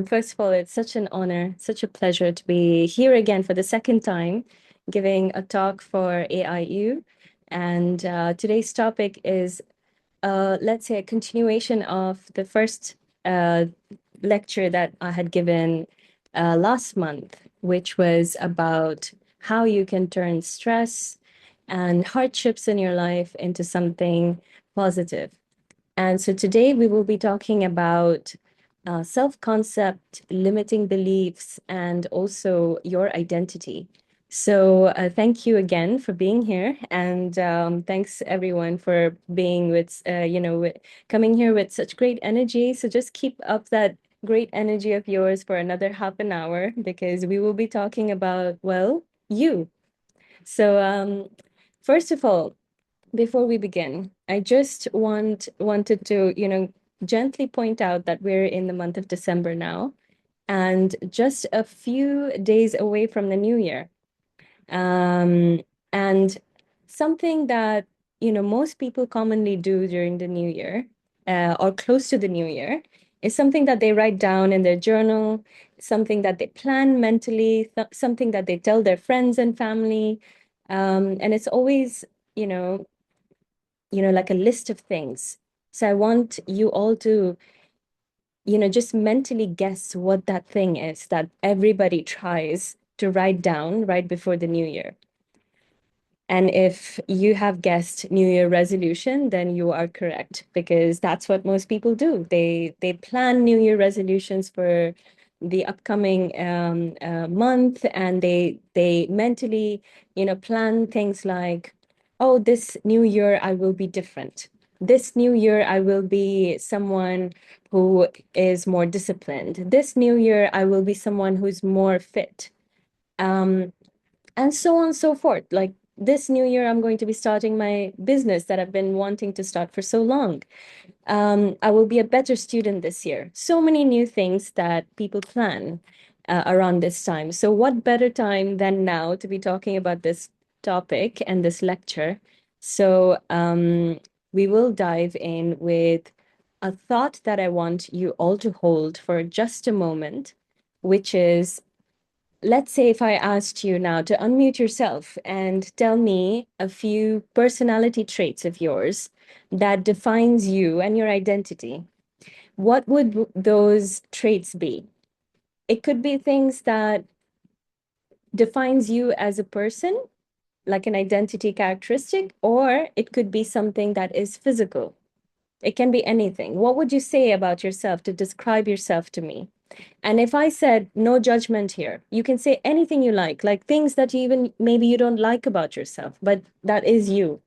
First of all, it's such an honor, such a pleasure to be here again for the second time, giving a talk for AIU. And today's topic is, let's say, a continuation of the first uh, lecture that I had given last month, which was about how you can turn stress and hardships in your life into something positive. And so today we will be talking about self-concept, limiting beliefs, and also your identity. So thank you again for being here, and thanks everyone for being coming here with such great energy. So just keep up that great energy of yours for another half an hour because we will be talking about, well, you. So first of all, before we begin, I just wanted to, gently point out that we're in the month of December now, and just a few days away from the new year. Um, and something that, most people commonly do during the new year, or close to the new year, is something that they write down in their journal, something that they plan mentally, something that they tell their friends and family. And it's always, you know, like a list of things. So I want you all to, just mentally guess what that thing is that everybody tries to write down right before the new year. And if you have guessed New Year resolution, then you are correct because that's what most people do. They plan New Year resolutions for the upcoming month, and they mentally, plan things like, oh, this new year I will be different. This new year I will be someone who is more disciplined. This new year I will be someone who's more fit. Um, and so on and so forth. Like this new year, I'm going to be starting my business that I've been wanting to start for so long. I will be a better student this year. So many new things that people plan around this time. So, what better time than now to be talking about this topic and this lecture? So, we will dive in with a thought that I want you all to hold for just a moment, which is, let's say if I asked you now to unmute yourself and tell me a few personality traits of yours that defines you and your identity, what would those traits be? It could be things that defines you as a person, like an identity characteristic, or it could be something that is physical. It can be anything. What would you say about yourself to describe yourself to me? And if I said no judgment here, you can say anything you like things that you even maybe you don't like about yourself, but that is you.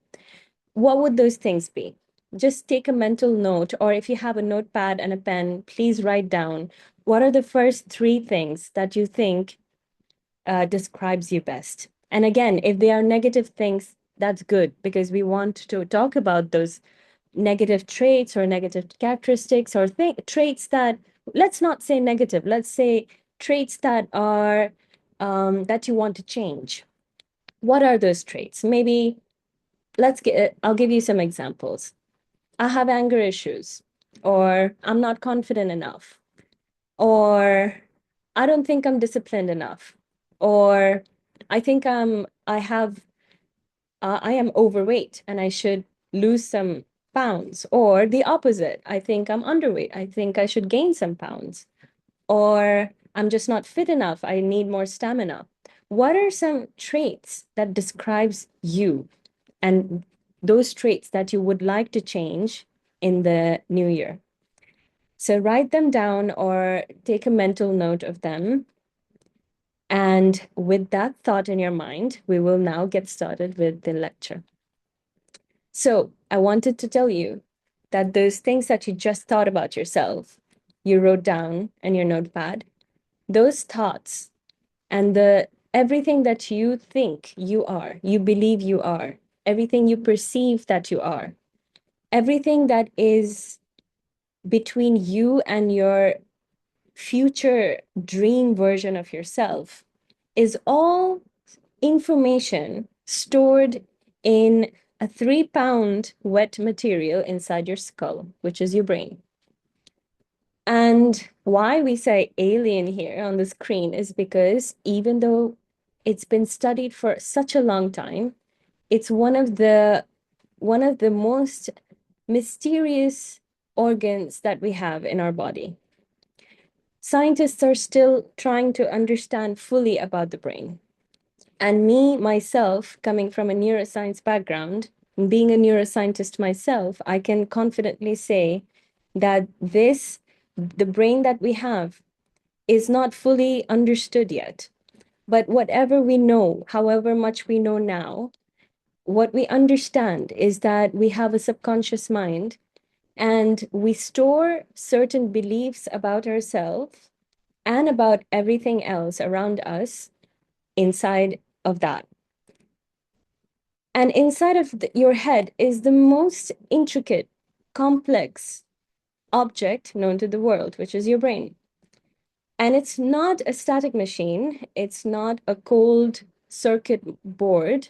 What would those things be? Just take a mental note, or if you have a notepad and a pen, please write down what are the first three things that you think describes you best. And again, if they are negative things, that's good because we want to talk about those negative traits or negative characteristics or traits that, let's not say negative, let's say traits that are that you want to change. What are those traits? Maybe I'll give you some examples. I have anger issues, or I'm not confident enough, or I don't think I'm disciplined enough, or I think I am overweight and I should lose some pounds. Or the opposite, I think I'm underweight. I think I should gain some pounds. Or I'm just not fit enough. I need more stamina. What are some traits that describes you and those traits that you would like to change in the new year? So write them down or take a mental note of them. And with that thought in your mind, we will now get started with the lecture. So I wanted to tell you that those things that you just thought about yourself, you wrote down in your notepad, those thoughts and the everything that you think you are, you believe you are, everything you perceive that you are, everything that is between you and your future dream version of yourself is all information stored in a 3-pound wet material inside your skull, which is your brain. And why we say alien here on the screen is because even though it's been studied for such a long time, it's one of the most mysterious organs that we have in our body. Scientists are still trying to understand fully about the brain. And me, myself, coming from a neuroscience background, being a neuroscientist myself, I can confidently say that the brain that we have, is not fully understood yet. But whatever we know, however much we know now, what we understand is that we have a subconscious mind and we store certain beliefs about ourselves and about everything else around us inside of that. And inside of your head is the most intricate, complex object known to the world, which is your brain. And it's not a static machine, it's not a cold circuit board.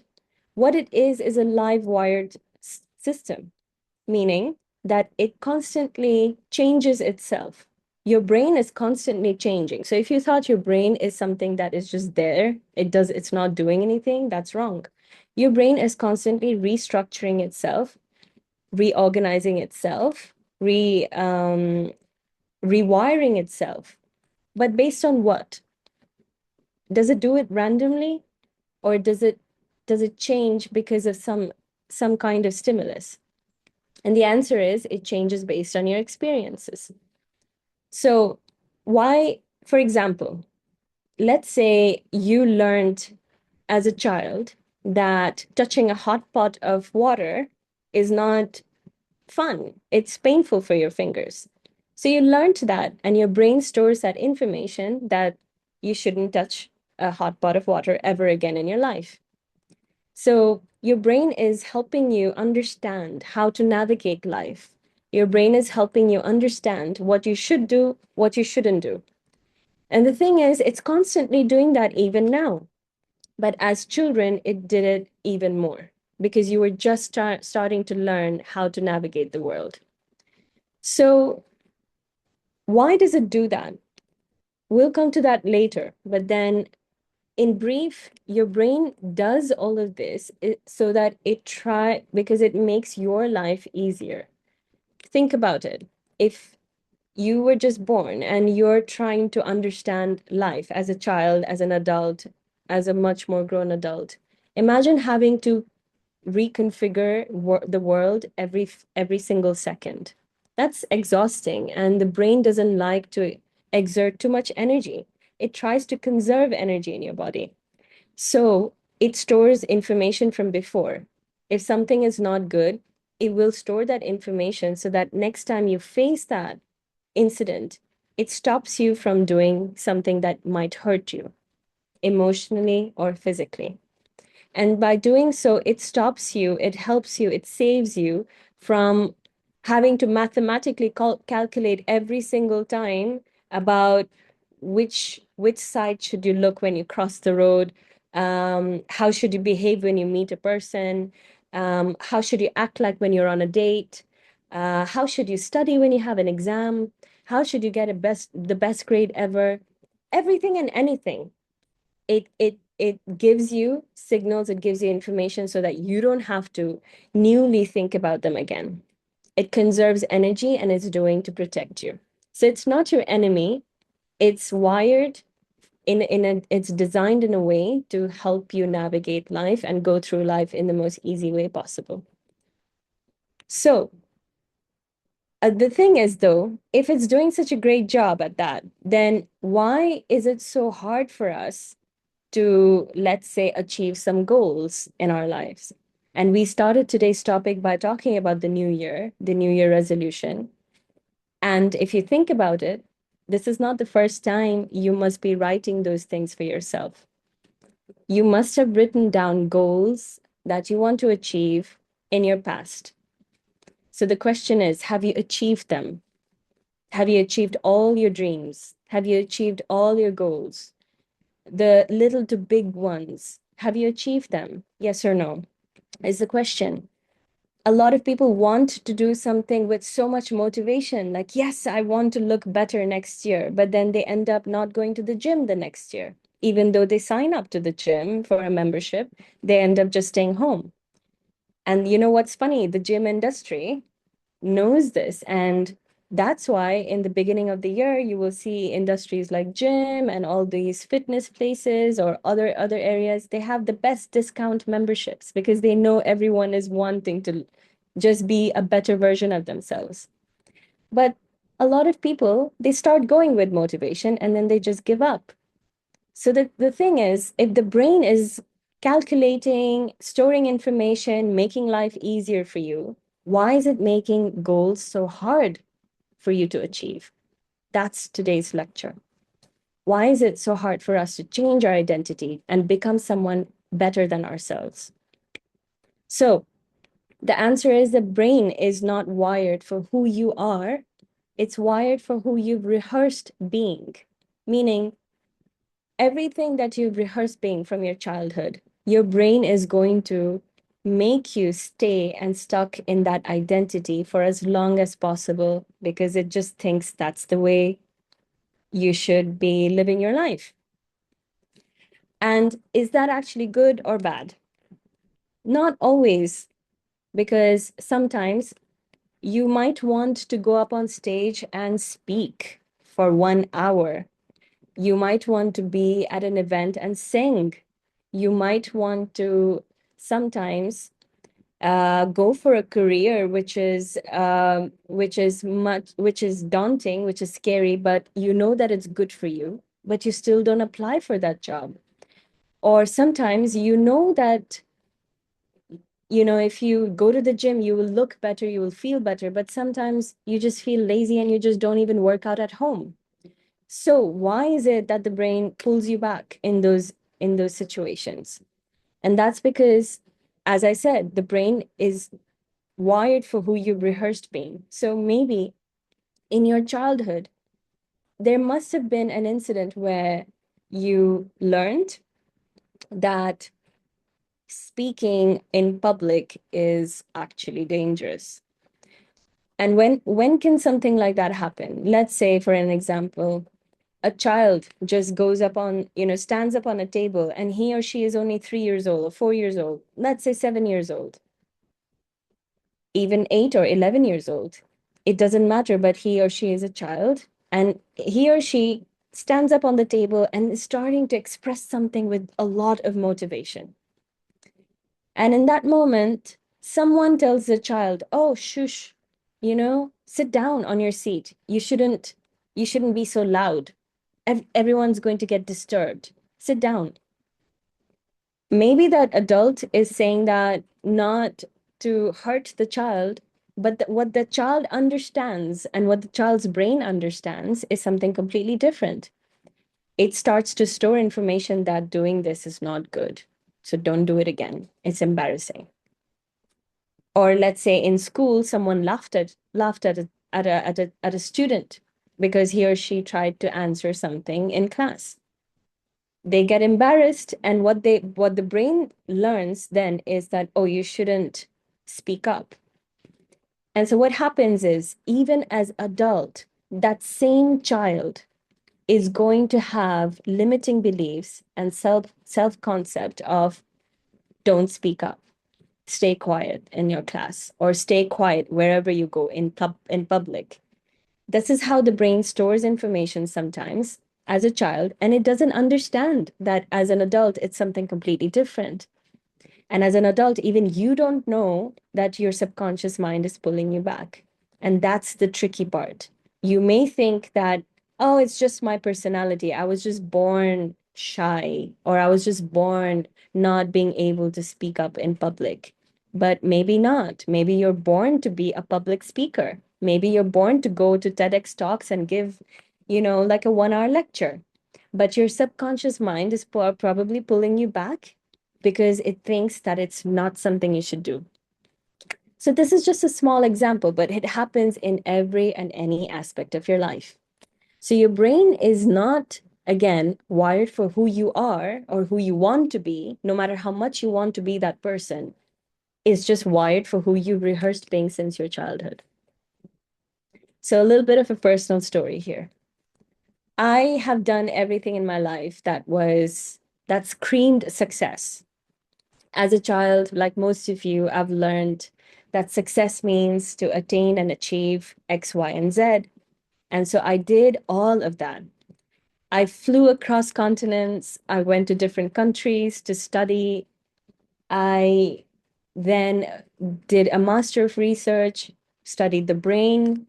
What it is a live wired system, meaning that it constantly changes itself. Your brain is constantly changing. So if you thought your brain is something that is just there, it's not doing anything, that's wrong. Your brain is constantly restructuring itself, reorganizing itself, rewiring itself. But based on what? Does it do it randomly, or does it change because of some kind of stimulus? And the answer is it changes based on your experiences. So why, for example, let's say you learned as a child that touching a hot pot of water is not fun. It's painful for your fingers. So you learned that, and your brain stores that information that you shouldn't touch a hot pot of water ever again in your life. So your brain is helping you understand how to navigate life. Your brain is helping you understand what you should do, what you shouldn't do. And the thing is, it's constantly doing that even now. But as children, it did it even more because you were just starting to learn how to navigate the world. So, why does it do that? We'll come to that later. But then, in brief, your brain does all of this so that because it makes your life easier. Think about it. If you were just born and you're trying to understand life as a child, as an adult, as a much more grown adult, imagine having to reconfigure the world every single second. That's exhausting, and the brain doesn't like to exert too much energy. It tries to conserve energy in your body. So it stores information from before. If something is not good, it will store that information so that next time you face that incident, it stops you from doing something that might hurt you emotionally or physically. And by doing so, it stops you, it helps you, it saves you from having to mathematically calculate every single time about which side should you look when you cross the road, how should you behave when you meet a person, how should you act like when you're on a date, how should you study when you have an exam, how should you get the best grade ever, everything and anything. It gives you signals, it gives you information so that you don't have to newly think about them again. It conserves energy and it's doing to protect you. So it's not your enemy. It's wired it's designed in a way to help you navigate life and go through life in the most easy way possible. So the thing is, though, if it's doing such a great job at that, then why is it so hard for us to, let's say, achieve some goals in our lives? And we started today's topic by talking about the New Year resolution. And if you think about it, this is not the first time you must be writing those things for yourself. You must have written down goals that you want to achieve in your past. So the question is, have you achieved them? Have you achieved all your dreams? Have you achieved all your goals? The little to big ones, have you achieved them? Yes or no? Is the question. A lot of people want to do something with so much motivation, like, yes, I want to look better next year, but then they end up not going to the gym the next year. Even though they sign up to the gym for a membership, they end up just staying home. And you know what's funny? The gym industry knows this. And that's why in the beginning of the year, you will see industries like gym and all these fitness places or other areas, they have the best discount memberships because they know everyone is wanting to just be a better version of themselves. But a lot of people, they start going with motivation and then they just give up. So the thing is, if the brain is calculating, storing information, making life easier for you, why is it making goals so hard for you to achieve? That's today's lecture. Why is it so hard for us to change our identity and become someone better than ourselves? So the answer is the brain is not wired for who you are, it's wired for who you've rehearsed being, meaning everything that you've rehearsed being from your childhood, your brain is going to make you stay and stuck in that identity for as long as possible because it just thinks that's the way you should be living your life. And is that actually good or bad? Not always, because sometimes you might want to go up on stage and speak for 1 hour. You might want to be at an event and sing. You might want to sometimes go for a career which is daunting, which is scary, but you know that it's good for you, but you still don't apply for that job. Or sometimes you know that, you know, if you go to the gym, you will look better, you will feel better, but sometimes you just feel lazy and you just don't even work out at home. So why is it that the brain pulls you back in those situations? And that's because, as I said, the brain is wired for who you rehearsed being. So maybe in your childhood, there must have been an incident where you learned that speaking in public is actually dangerous. And when can something like that happen? Let's say, for an example, a child just goes up on, you know, stands up on a table and he or she is only 3 years old or 4 years old, let's say 7 years old, even 8 or 11 years old. It doesn't matter, but he or she is a child and he or she stands up on the table and is starting to express something with a lot of motivation. And in that moment, someone tells the child, oh, shush, you know, sit down on your seat. You shouldn't be so loud. Everyone's going to get disturbed. Sit down. Maybe that adult is saying that not to hurt the child, but what the child understands and what the child's brain understands is something completely different. It starts to store information that doing this is not good. So don't do it again. It's embarrassing. Or let's say in school, someone laughed at a student because he or she tried to answer something in class. They get embarrassed, and what the brain learns then is that, oh, you shouldn't speak up. And so what happens is, even as adult, that same child is going to have limiting beliefs and self concept of don't speak up, stay quiet in your class, or stay quiet wherever you go in public. This is how the brain stores information sometimes as a child, and it doesn't understand that as an adult, it's something completely different. And as an adult, even you don't know that your subconscious mind is pulling you back. And that's the tricky part. You may think that, oh, it's just my personality. I was just born shy, or I was just born not being able to speak up in public. But maybe not. Maybe you're born to be a public speaker. Maybe you're born to go to TEDx talks and give, you know, like a 1 hour lecture. But your subconscious mind is probably pulling you back because it thinks that it's not something you should do. So this is just a small example, but it happens in every and any aspect of your life. So your brain is not, again, wired for who you are or who you want to be, no matter how much you want to be that person. is just wired for who you've rehearsed being since your childhood. So a little bit of a personal story here. I have done everything in my life that screamed success. As a child, like most of you, I've learned that success means to attain and achieve X, Y, and Z. And so I did all of that. I flew across continents. I went to different countries to study. I then did a master of research, studied the brain,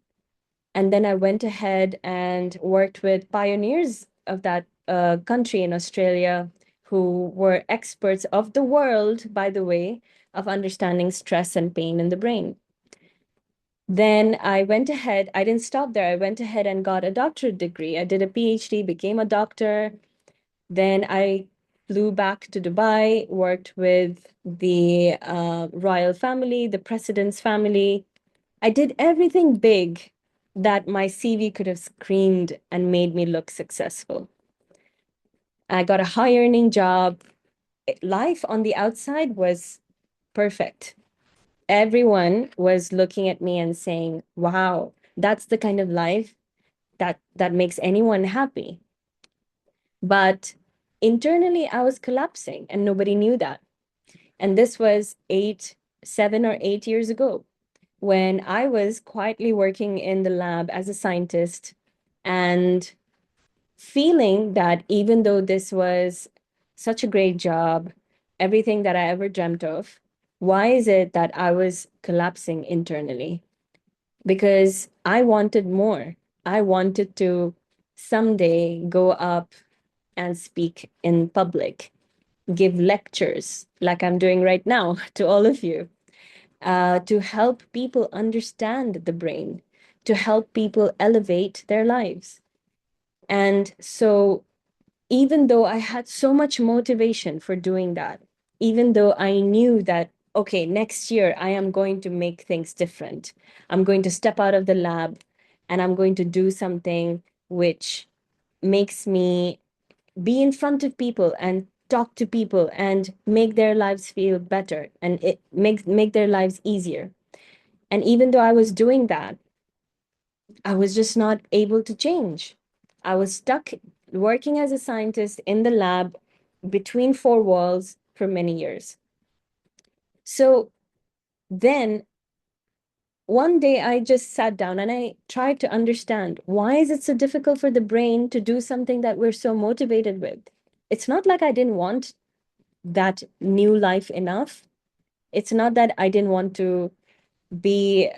and then I went ahead and worked with pioneers of that country in Australia who were experts of the world, by the way, of understanding stress and pain in the brain. Then I went ahead, I didn't stop there. I went ahead and got a doctorate degree. I did a PhD, became a doctor. Then I flew back to Dubai, worked with the royal family, the president's family. I did everything big that my CV could have screamed and made me look successful. I got a high earning job. Life on the outside was perfect. Everyone was looking at me and saying, wow, that's the kind of life that makes anyone happy. But internally, I was collapsing and nobody knew that. And this was 7 or 8 years ago when I was quietly working in the lab as a scientist and feeling that even though this was such a great job, everything that I ever dreamt of, why is it that I was collapsing internally? Because I wanted more. I wanted to someday go up and speak in public, give lectures like I'm doing right now to all of you, to help people understand the brain, to help people elevate their lives. And so, even though I had so much motivation for doing that, even though I knew that, okay, next year I am going to make things different, I'm going to step out of the lab and I'm going to do something which makes me be in front of people and talk to people and make their lives feel better and it make their lives easier. And even though I was doing that, I was just not able to change. I was stuck working as a scientist in the lab between four walls for many years. So then one day I just sat down and I tried to understand, why is it so difficult for the brain to do something that we're so motivated with? It's not like I didn't want that new life enough. It's not that I didn't want to be,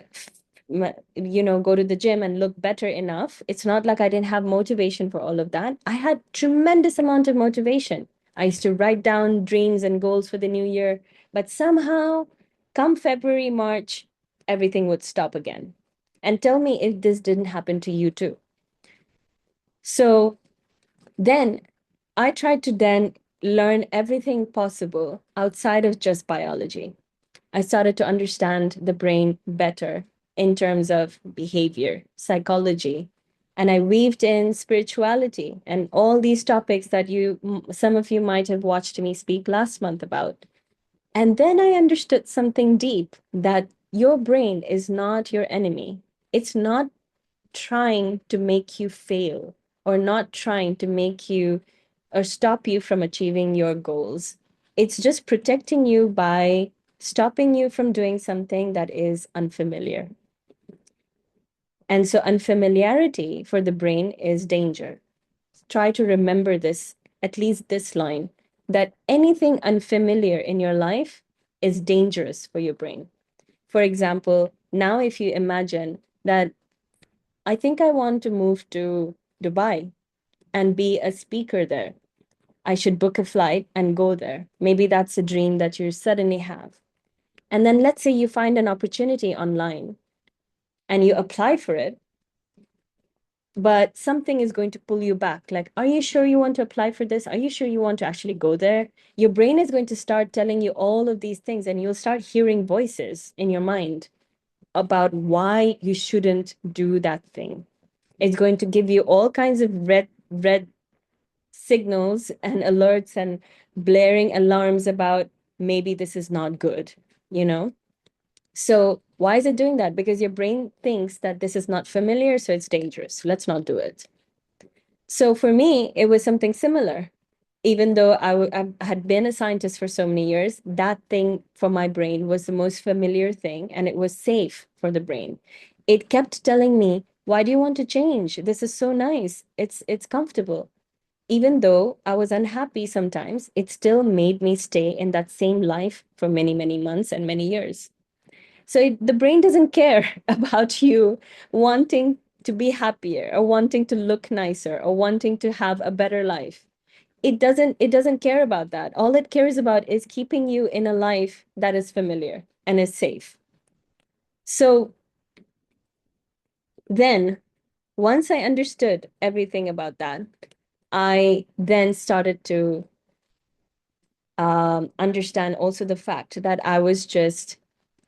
go to the gym and look better enough. It's not like I didn't have motivation for all of that. I had tremendous amount of motivation. I used to write down dreams and goals for the new year, but somehow come February, March, everything would stop again. And tell me if this didn't happen to you too. So then I tried to then learn everything possible outside of just biology. I started to understand the brain better in terms of behavior, psychology, and I weaved in spirituality and all these topics that some of you might have watched me speak last month about. And then I understood something deep, that your brain is not your enemy. It's not trying to make you fail or not trying to make you or stop you from achieving your goals. It's just protecting you by stopping you from doing something that is unfamiliar. And so, unfamiliarity for the brain is danger. Try to remember this, at least this line, that anything unfamiliar in your life is dangerous for your brain. For example, now if you imagine that I think I want to move to Dubai and be a speaker there. I should book a flight and go there. Maybe that's a dream that you suddenly have. And then let's say you find an opportunity online and you apply for it, but something is going to pull you back. Like, are you sure you want to apply for this? Are you sure you want to actually go there? Your brain is going to start telling you all of these things, and you'll start hearing voices in your mind about why you shouldn't do that thing. It's going to give you all kinds of red signals and alerts and blaring alarms about maybe this is not good. you know? So why is it doing that? Because your brain thinks that this is not familiar, so it's dangerous. Let's not do it. So for me, it was something similar. Even though I had been a scientist for so many years, that thing for my brain was the most familiar thing, and it was safe for the brain. It kept telling me, "Why do you want to change? This is so nice. It's comfortable." Even though I was unhappy sometimes, it still made me stay in that same life for many, many months and many years. So the brain doesn't care about you wanting to be happier or wanting to look nicer or wanting to have a better life. It doesn't care about that. All it cares about is keeping you in a life that is familiar and is safe. So then once I understood everything about that, I then started to understand also the fact that I was just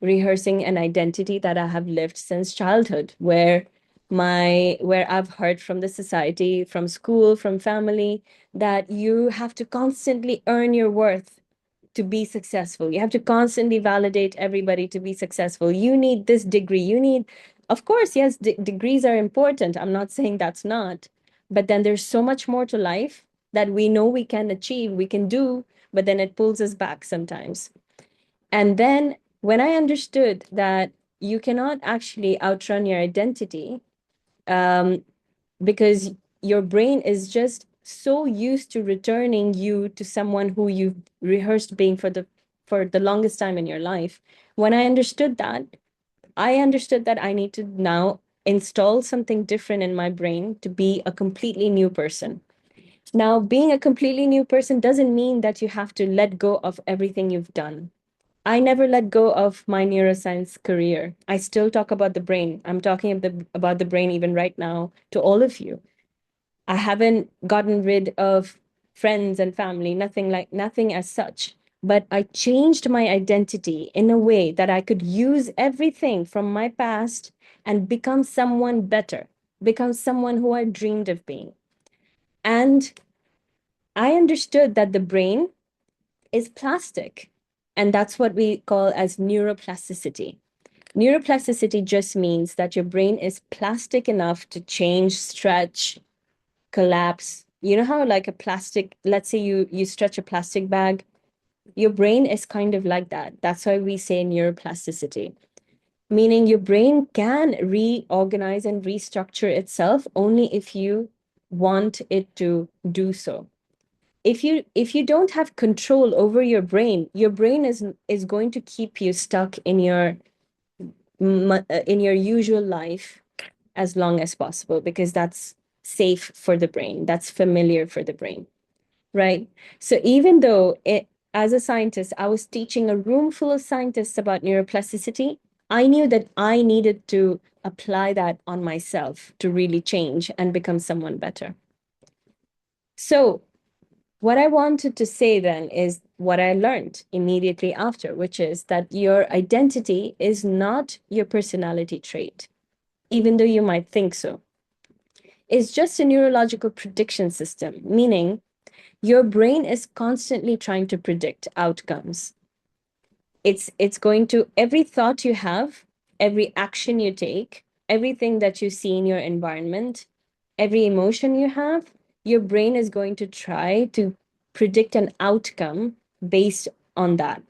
rehearsing an identity that I have lived since childhood, where I've heard from the society, from school, from family, that you have to constantly earn your worth to be successful. You have to constantly validate everybody to be successful. You need this degree. Of course, yes, degrees are important. I'm not saying that's not. But then there's so much more to life that we know we can achieve, we can do, but then it pulls us back sometimes. And then when I understood that you cannot actually outrun your identity, um, because your brain is just so used to returning you to someone who you've rehearsed being for the longest time in your life. When I understood that I need to now install something different in my brain to be a completely new person. Now, being a completely new person doesn't mean that you have to let go of everything you've done. I never let go of my neuroscience career. I still talk about the brain. I'm talking about the brain even right now to all of you. I haven't gotten rid of friends and family, nothing as such. But I changed my identity in a way that I could use everything from my past and become someone better, become someone who I dreamed of being. And I understood that the brain is plastic. And that's what we call as neuroplasticity. Neuroplasticity just means that your brain is plastic enough to change, stretch, collapse. You know how like a plastic, let's say you stretch a plastic bag, your brain is kind of like that. That's why we say neuroplasticity, meaning your brain can reorganize and restructure itself only if you want it to do so. If you don't have control over your brain is going to keep you stuck in your usual life as long as possible because that's safe for the brain, that's familiar for the brain, right? So even though as a scientist, I was teaching a room full of scientists about neuroplasticity, I knew that I needed to apply that on myself to really change and become someone better. So what I wanted to say then is what I learned immediately after, which is that your identity is not your personality trait, even though you might think so. It's just a neurological prediction system, meaning your brain is constantly trying to predict outcomes. It's going to every thought you have, every action you take, everything that you see in your environment, every emotion you have, your brain is going to try to predict an outcome based on that.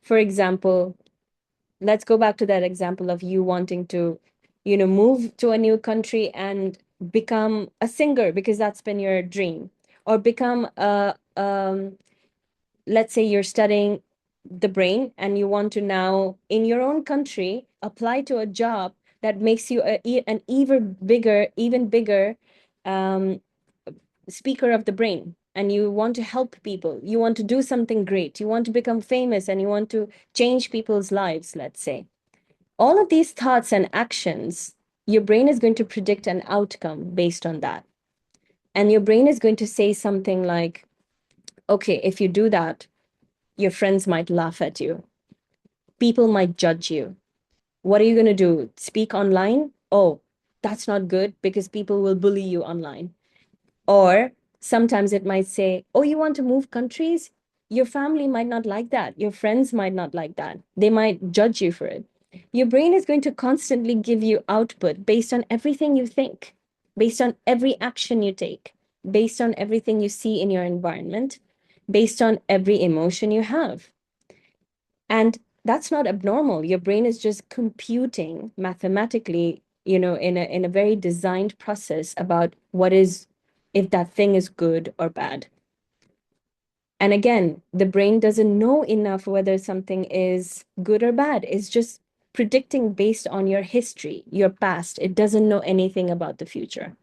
For example, let's go back to that example of you wanting to, move to a new country and become a singer because that's been your dream, or become a let's say you're studying the brain and you want to now in your own country apply to a job that makes you an even bigger um, speaker of the brain, and you want to help people, you want to do something great, you want to become famous, and you want to change people's lives, let's say. All of these thoughts and actions, your brain is going to predict an outcome based on that. And your brain is going to say something like, okay, if you do that, your friends might laugh at you. People might judge you. What are you going to do? Speak online? Oh, that's not good because people will bully you online. Or sometimes it might say, oh, you want to move countries? Your family might not like that. Your friends might not like that. They might judge you for it. Your brain is going to constantly give you output based on everything you think, based on every action you take, based on everything you see in your environment, based on every emotion you have. And that's not abnormal. Your brain is just computing mathematically, in a very designed process about what is, if that thing is good or bad. And again, the brain doesn't know enough whether something is good or bad. It's just predicting based on your history, your past. It doesn't know anything about the future.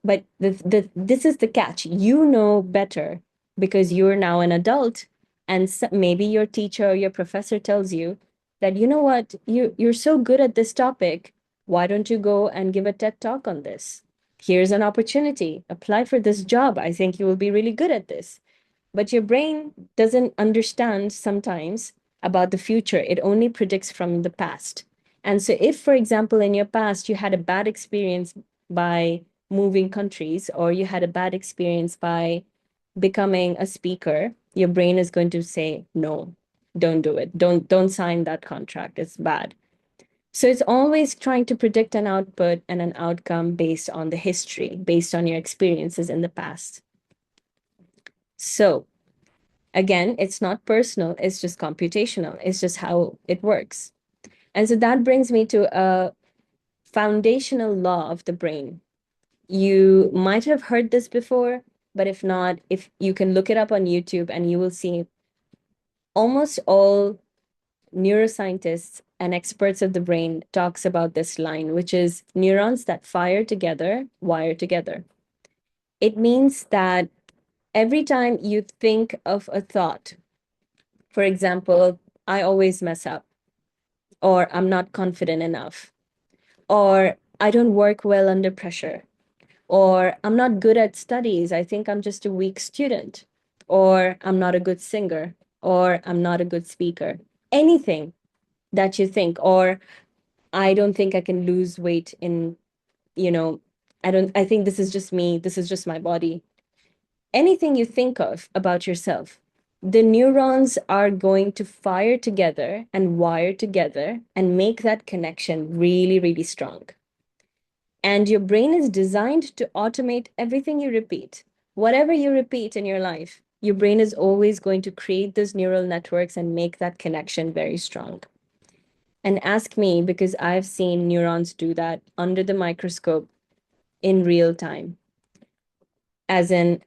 But this is the catch. You know better because you're now an adult, and maybe your teacher or your professor tells you that, you know what, you're so good at this topic. Why don't you go and give a TED talk on this? Here's an opportunity. Apply for this job. I think you will be really good at this. But your brain doesn't understand sometimes about the future. It only predicts from the past. And so, if, for example, in your past you had a bad experience by moving countries, or you had a bad experience by becoming a speaker, your brain is going to say, no, don't do it. Don't sign that contract. It's bad. So it's always trying to predict an output and an outcome based on the history, based on your experiences in the past. So again, it's not personal, it's just computational. It's just how it works. And so that brings me to a foundational law of the brain. You might have heard this before, but if not, if you can look it up on YouTube, and you will see almost all neuroscientists and experts of the brain talks about this line, which is neurons that fire together, wire together. It means that every time you think of a thought, for example, I always mess up, or I'm not confident enough, or I don't work well under pressure, or I'm not good at studies. I think I'm just a weak student, or I'm not a good singer, or I'm not a good speaker. Anything that you think, or I don't think I can lose weight in, you know, I think this is just me, this is just my body. Anything you think of about yourself, the neurons are going to fire together and wire together and make that connection really, really strong. And your brain is designed to automate everything you repeat. Whatever you repeat in your life, your brain is always going to create those neural networks and make that connection very strong. And ask me, because I've seen neurons do that under the microscope in real time. As in,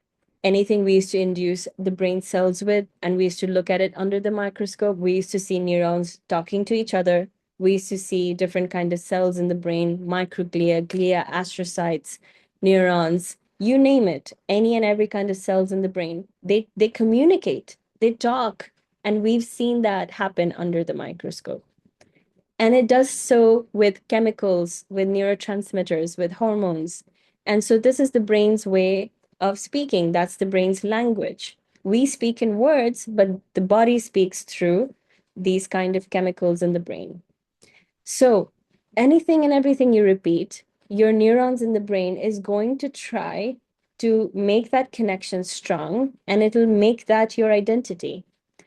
anything we used to induce the brain cells with, and we used to look at it under the microscope, we used to see neurons talking to each other. We used to see different kind of cells in the brain, microglia, glia, astrocytes, neurons, you name it, any and every kind of cells in the brain. They communicate, they talk, and we've seen that happen under the microscope. And it does so with chemicals, with neurotransmitters, with hormones. And so this is the brain's way of speaking. That's the brain's language. We speak in words, but the body speaks through these kind of chemicals in the brain. So anything and everything you repeat, your neurons in the brain is going to try to make that connection strong, and it'll make that your identity.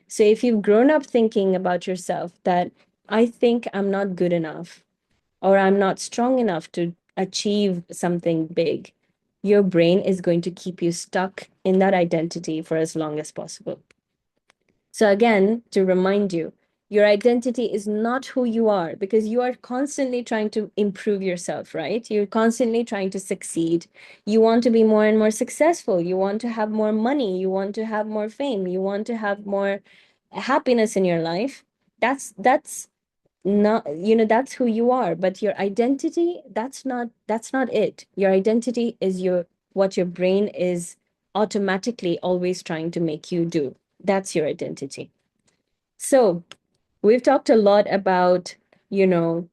So if you've grown up thinking about yourself that I think I'm not good enough, or I'm not strong enough to achieve something big, your brain is going to keep you stuck in that identity for as long as possible. So again, to remind you, your identity is not who you are, because you are constantly trying to improve yourself, right? You're constantly trying to succeed. You want to be more and more successful. You want to have more money. You want to have more fame. You want to have more happiness in your life. That's not, that's who you are. But your identity, that's not it. Your identity is what your brain is automatically always trying to make you do. That's your identity. So we've talked a lot about, you know,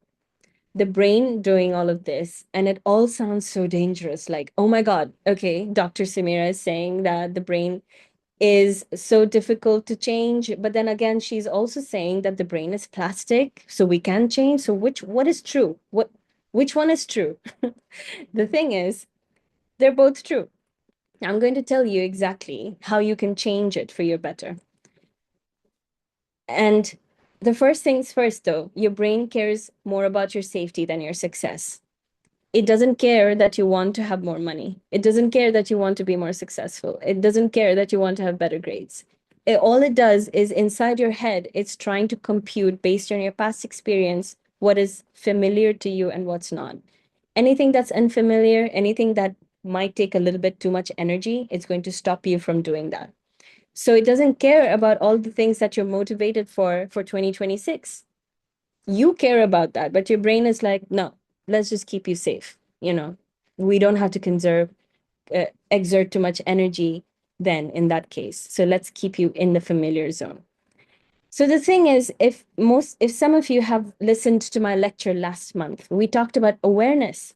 the brain doing all of this, and it all sounds so dangerous. Like, oh my God, okay, Dr. Samira is saying that the brain is so difficult to change, but then again, she's also saying that the brain is plastic, so we can change. So what is true? Which one is true? The thing is, they're both true. I'm going to tell you exactly how you can change it for your better. And the first things first, though, your brain cares more about your safety than your success. It doesn't care that you want to have more money. It doesn't care that you want to be more successful. It doesn't care that you want to have better grades. All it does is inside your head, it's trying to compute based on your past experience what is familiar to you and what's not. Anything that's unfamiliar, anything that might take a little bit too much energy, it's going to stop you from doing that. So it doesn't care about all the things that you're motivated for 2026. You care about that, but your brain is like, no, let's just keep you safe. We don't have to exert too much energy then in that case. So let's keep you in the familiar zone. So the thing is, if some of you have listened to my lecture last month, we talked about awareness.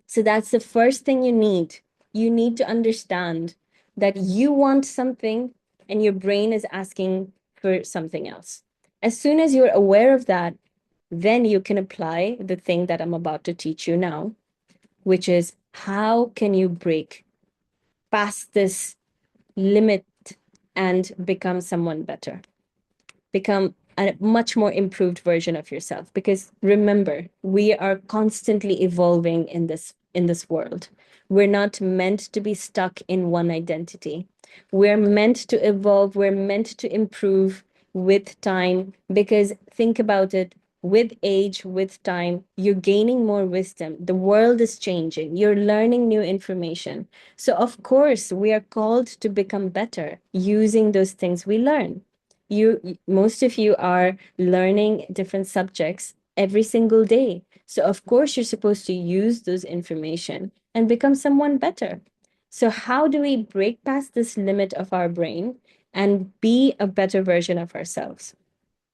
So that's the first thing you need. You need to understand that you want something and your brain is asking for something else. As soon as you're aware of that, then you can apply the thing that I'm about to teach you now, which is how can you break past this limit and become someone better? Become a much more improved version of yourself, because remember, we are constantly evolving in this world. We're not meant to be stuck in one identity. We're meant to evolve, we're meant to improve with time, because think about it, with age, with time, you're gaining more wisdom. The world is changing. You're learning new information. So, of course, we are called to become better using those things we learn. Most of you are learning different subjects every single day. So of course you're supposed to use those information and become someone better. So how do we break past this limit of our brain and be a better version of ourselves?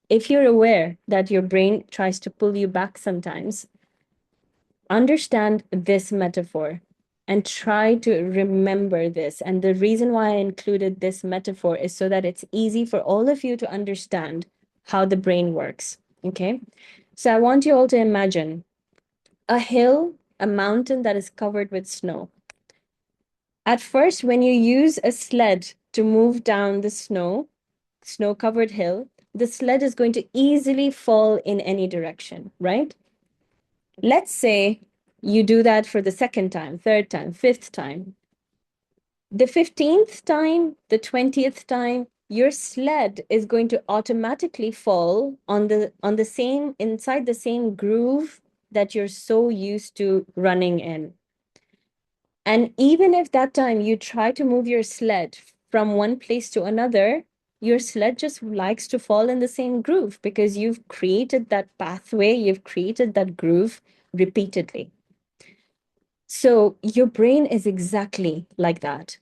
If you're aware that your brain tries to pull you back sometimes, understand this metaphor and try to remember this. And the reason why I included this metaphor is so that it's easy for all of you to understand how the brain works. Okay. So I want you all to imagine a hill, a mountain that is covered with snow. At first, when you use a sled to move down the snow covered hill, the sled is going to easily fall in any direction, right? Let's say you do that for the second time, third time, fifth time. The 15th time, the 20th time, your sled is going to automatically fall on the same inside the same groove that you're so used to running in. And even if that time you try to move your sled from one place to another, your sled just likes to fall in the same groove because you've created that pathway, you've created that groove repeatedly. So your brain is exactly like that.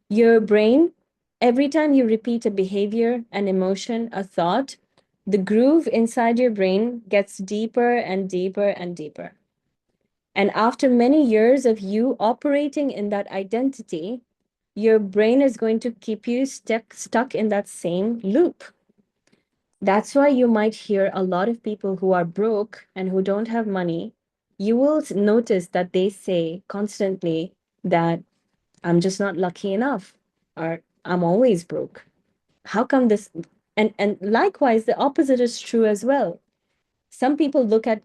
Your brain, every time you repeat a behavior, an emotion, a thought, the groove inside your brain gets deeper and deeper and deeper. And after many years of you operating in that identity, your brain is going to keep you stuck in that same loop. That's why you might hear a lot of people who are broke and who don't have money. You will notice that they say constantly that I'm just not lucky enough, or I'm always broke. How come this? And likewise, the opposite is true as well. Some people look at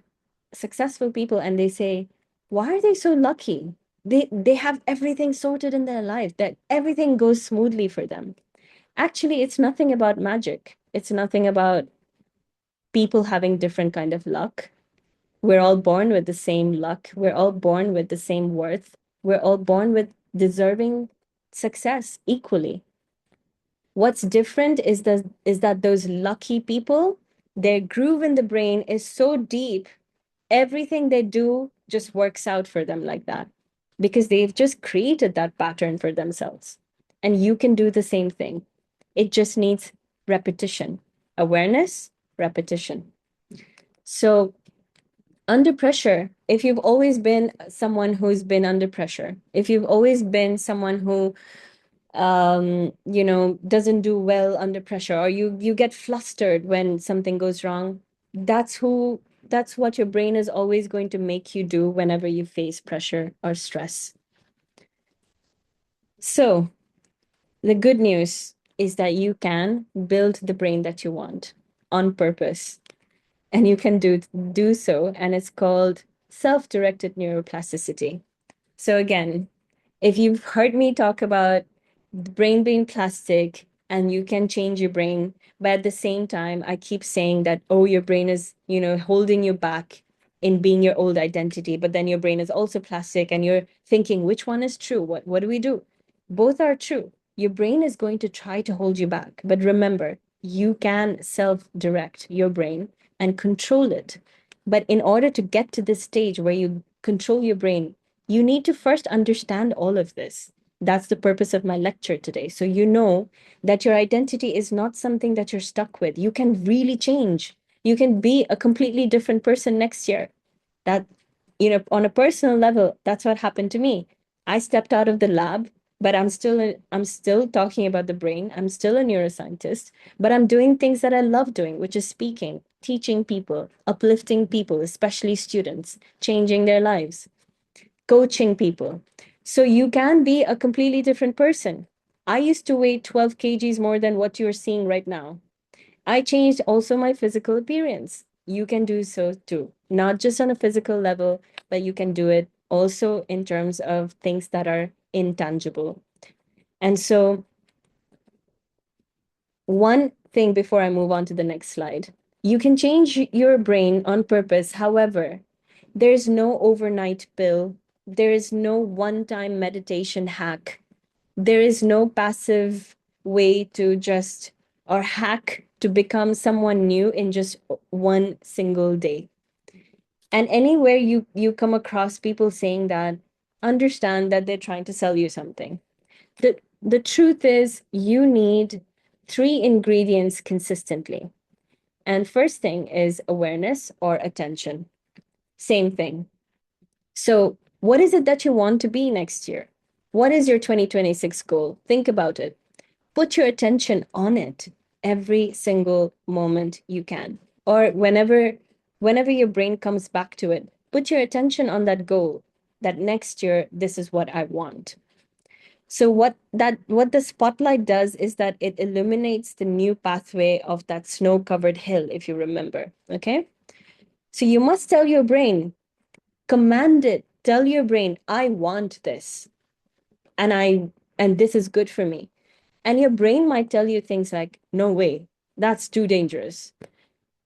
successful people and they say, why are they so lucky? They have everything sorted in their life, that everything goes smoothly for them. Actually, it's nothing about magic. It's nothing about people having different kind of luck. We're all born with the same luck. We're all born with the same worth. We're all born with deserving success equally. What's different is that those lucky people, their groove in the brain is so deep, everything they do just works out for them like that because they've just created that pattern for themselves. And you can do the same thing. It just needs repetition, awareness, repetition. So under pressure, if you've always been someone who's been under pressure, if you've always been someone who doesn't do well under pressure, or you get flustered when something goes wrong, that's what your brain is always going to make you do whenever you face pressure or stress. So the good news, is that you can build the brain that you want on purpose, and you can do so, and it's called self-directed neuroplasticity. So again, if you've heard me talk about the brain being plastic and you can change your brain, but at the same time, I keep saying that, oh, your brain is, holding you back in being your old identity, but then your brain is also plastic and you're thinking, which one is true? What do we do? Both are true. Your brain is going to try to hold you back. But remember, you can self-direct your brain and control it. But in order to get to this stage where you control your brain, you need to first understand all of this. That's the purpose of my lecture today. So you know that your identity is not something that you're stuck with. You can really change. You can be a completely different person next year. That, on a personal level, that's what happened to me. I stepped out of the lab, but I'm still talking about the brain. I'm still a neuroscientist, but I'm doing things that I love doing, which is speaking, teaching people, uplifting people, especially students, changing their lives, coaching people. So you can be a completely different person. I used to weigh 12 kgs more than what you're seeing right now. I changed also my physical appearance. You can do so too, not just on a physical level, but you can do it also in terms of things that are intangible. And so, one thing before I move on to the next slide, you can change your brain on purpose. However, there's no overnight pill, there is no one time meditation hack, there is no passive way to just or hack to become someone new in just one single day. And anywhere you come across people saying that, understand that they're trying to sell you something. The truth is you need three ingredients consistently. And first thing is awareness or attention. Same thing. So, what is it that you want to be next year? What is your 2026 goal? Think about it. Put your attention on it every single moment you can. Or whenever your brain comes back to it, put your attention on that goal, that next year this is what I want. So what the spotlight does is that it illuminates the new pathway of that snow-covered hill, if you remember. Okay? So you must tell your brain, command it, tell your brain, I want this. And this is good for me. And your brain might tell you things like, no way, that's too dangerous.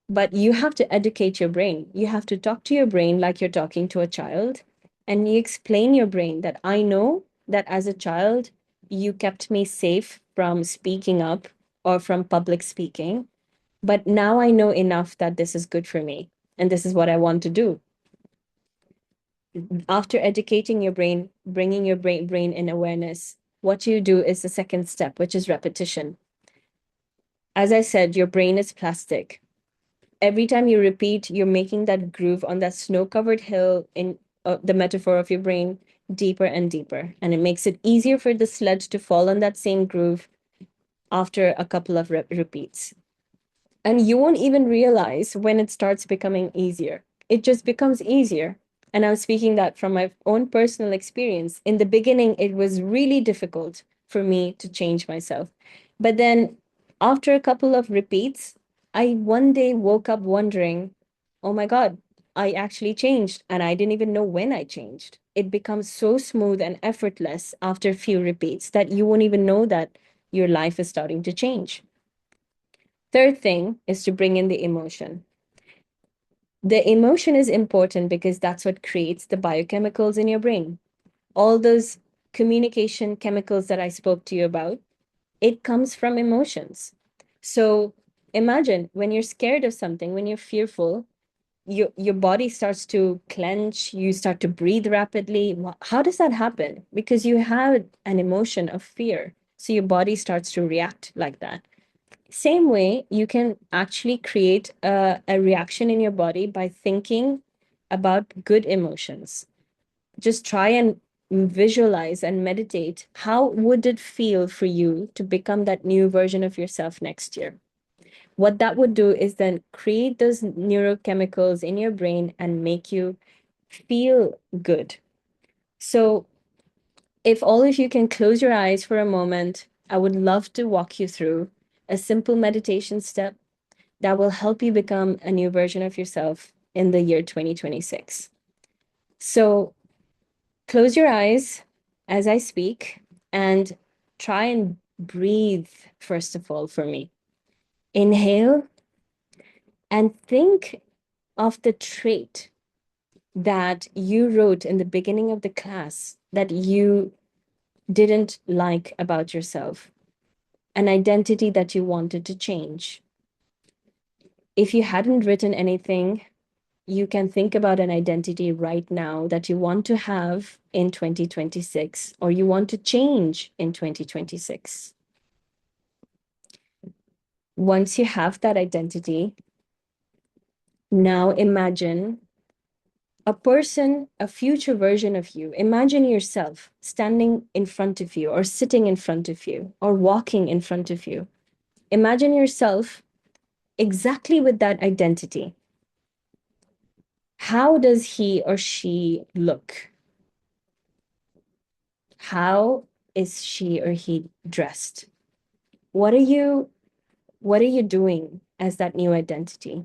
But you have to educate your brain. You have to talk to your brain like you're talking to a child. And you explain your brain that I know that as a child, you kept me safe from speaking up or from public speaking. But now I know enough that this is good for me. And this is what I want to do. After educating your brain, bringing your brain in awareness, what you do is the second step, which is repetition. As I said, your brain is plastic. Every time you repeat, you're making that groove on that snow-covered hill in the metaphor of your brain deeper and deeper. And it makes it easier for the sled to fall on that same groove after a couple of repeats. And you won't even realize when it starts becoming easier. It just becomes easier. And I'm speaking that from my own personal experience. In the beginning, it was really difficult for me to change myself. But then after a couple of repeats, I one day woke up wondering, oh my God, I actually changed. And I didn't even know when I changed. It becomes so smooth and effortless after a few repeats that you won't even know that your life is starting to change. Third thing is to bring in the emotion. The emotion is important because that's what creates the biochemicals in your brain. All those communication chemicals that I spoke to you about, it comes from emotions. So imagine when you're scared of something, when you're fearful, your body starts to clench, you start to breathe rapidly. How does that happen? Because you have an emotion of fear. So your body starts to react like that. Same way, you can actually create a reaction in your body by thinking about good emotions. Just try and visualize and meditate. How would it feel for you to become that new version of yourself next year? What that would do is then create those neurochemicals in your brain and make you feel good. So, if all of you can close your eyes for a moment I would love to walk you through a simple meditation step that will help you become a new version of yourself in the year 2026. So close your eyes as I speak and try and breathe, first of all, for me. Inhale and think of the trait that you wrote in the beginning of the class that you didn't like about yourself, an identity that you wanted to change. If you hadn't written anything, you can think about an identity right now that you want to have in 2026 or you want to change in 2026. Once you have that identity, now imagine a person, a future version of you. Imagine yourself standing in front of you, or sitting in front of you, or walking in front of you. Imagine yourself exactly with that identity. How does he or she look? How is she or he dressed? What are you what are you doing as that new identity?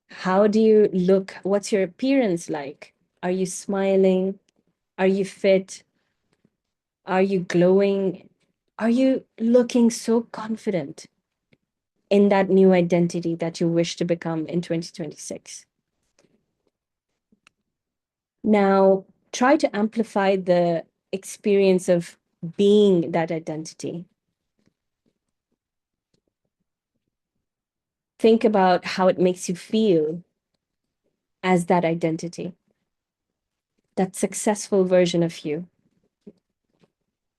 How do you look? What's your appearance like? Are you smiling? Are you fit? Are you glowing? Are you looking so confident in that new identity that you wish to become in 2026? Now, try to amplify the experience of being that identity. Think about how it makes you feel as that identity, that successful version of you,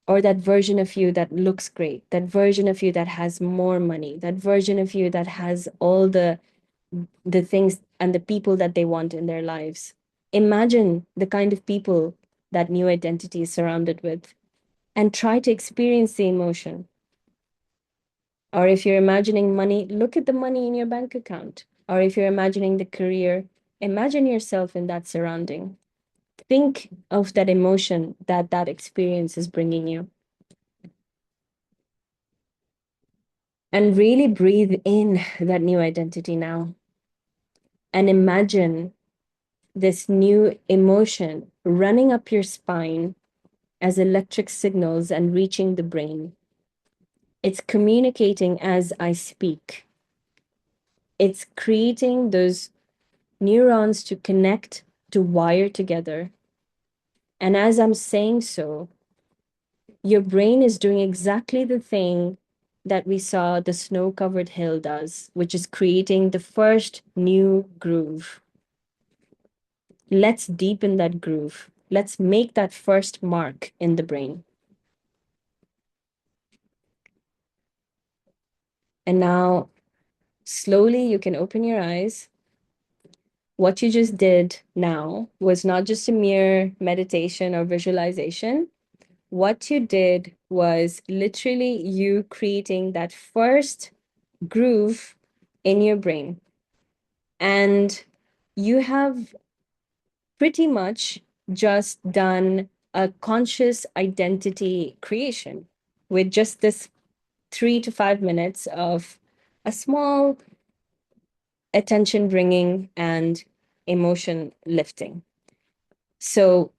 or that version of you that looks great, that version of you that has more money, that version of you that has all the things and the people that they want in their lives. Imagine the kind of people that new identity is surrounded with and try to experience the emotion. Or if you're imagining money, look at the money in your bank account. Or if you're imagining the career, imagine yourself in that surrounding. Think of that emotion that that experience is bringing you. And really breathe in that new identity now. And imagine this new emotion running up your spine as electric signals and reaching the brain. It's communicating as I speak. It's creating those neurons to connect, to wire together. And as I'm saying so, your brain is doing exactly the thing that we saw the snow-covered hill does, which is creating the first new groove. Let's deepen that groove. Let's make that first mark in the brain. And now, slowly, you can open your eyes. What you just did now was not just a mere meditation or visualization. What you did was literally you creating that first groove in your brain. And you have pretty much just done a conscious identity creation with just this 3 to 5 minutes of a small attention bringing and emotion lifting. So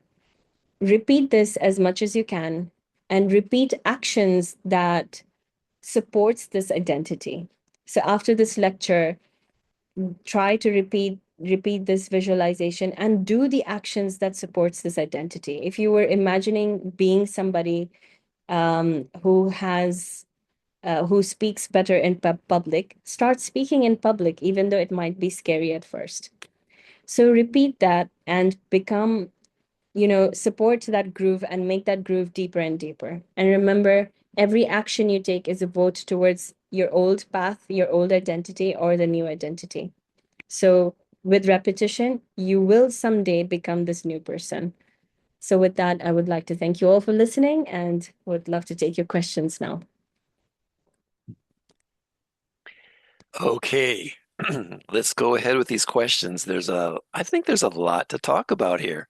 repeat this as much as you can and repeat actions that supports this identity. So after this lecture, try to repeat this visualization and do the actions that supports this identity. If you were imagining being somebody who speaks better in public, start speaking in public, even though it might be scary at first. So repeat that and become, support that groove and make that groove deeper and deeper. And remember, every action you take is a vote towards your old path, your old identity, or the new identity. So with repetition, you will someday become this new person. So with that, I would like to thank you all for listening and would love to take your questions now. Okay, let's go ahead with these questions. I think there's a lot to talk about here.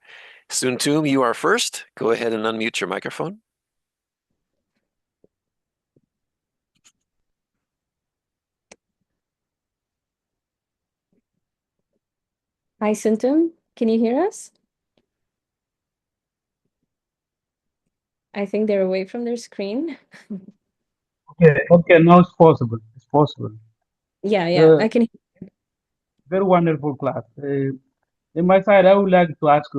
Suntum, you are first. Go ahead and unmute your microphone. Hi, Suntum. Can you hear us? I think they're away from their screen. Okay, okay, now it's possible. It's possible. Yeah, yeah, Uh, I can. Very wonderful class. In my side, I would like to ask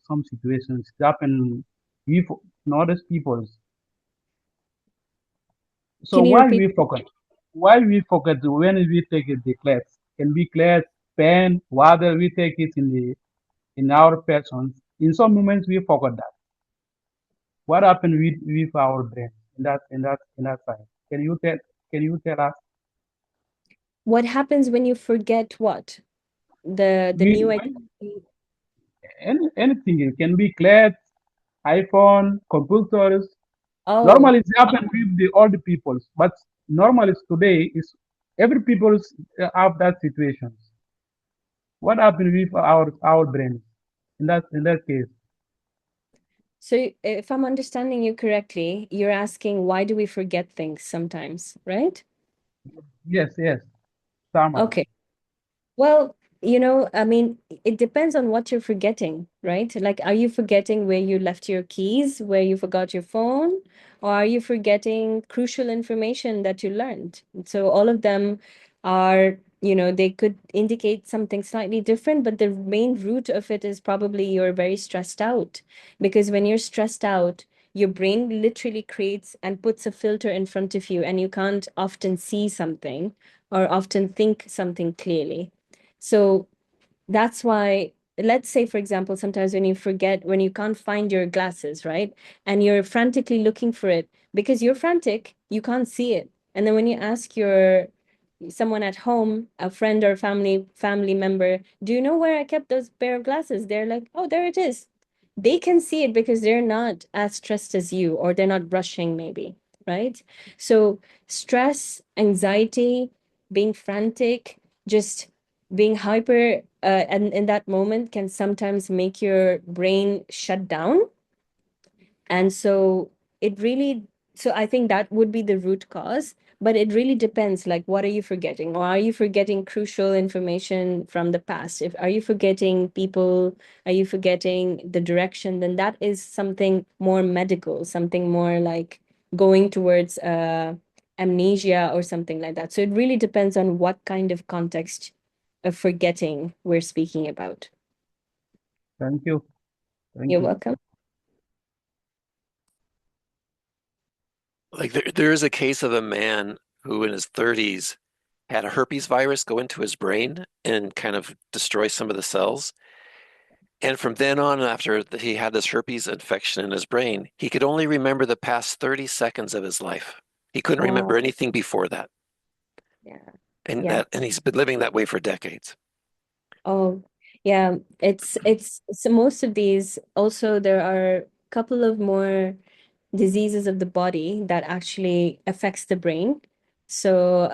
some situations that happen with other peoples. So Can you why repeat? we forget? Why we forget when we take it the class? Can be class, pen, whether we take it in our persons. In some moments, we forget that. What happened with our brain in that side? Can you tell us? What happens when you forget what? The new When activity. anything it can be class, iPhone, computers. Oh, Normally, it's happened with the old peoples, but normally today is every people have that situations. What happened with our brains in that case? so if I'm understanding you correctly, you're asking why do we forget things sometimes, right? Yes, yes, Samara. Okay. Well, I mean, it depends on what you're forgetting, right? Like, are you forgetting where you left your keys, where you forgot your phone, or are you forgetting crucial information that you learned? So all of them are, they could indicate something slightly different, but the main root of it is probably you're very stressed out. Because when you're stressed out, your brain literally creates and puts a filter in front of you, and you can't often see something or often think something clearly. So that's why, let's say, for example, sometimes when you can't find your glasses, right? And you're frantically looking for it because you're frantic, you can't see it. And then when you ask someone at home, a friend or family member, do you know where I kept those pair of glasses? They're like, oh, there it is. They can see it because they're not as stressed as you, or they're not rushing, maybe, right? So stress, anxiety, being frantic, just being hyper, and in that moment can sometimes make your brain shut down. And so it really, so I think that would be the root cause, but it really depends, like, what are you forgetting? Or are you forgetting crucial information from the past? If are you forgetting people, are you forgetting the direction? Then that is something more medical, something more like going towards amnesia or something like that. So it really depends on what kind of context of forgetting we're speaking about. Thank you, thank You're you. welcome. Like there is a case of a man who in his 30s had a herpes virus go into his brain and kind of destroy some of the cells. And from then on, after he had this herpes infection in his brain, he could only remember the past 30 seconds of his life. He couldn't remember Oh, anything before that. yeah. And Yeah. that and he's been living that way for decades. Oh, yeah. It's so most of these also there are a couple of more diseases of the body that actually affects the brain. So,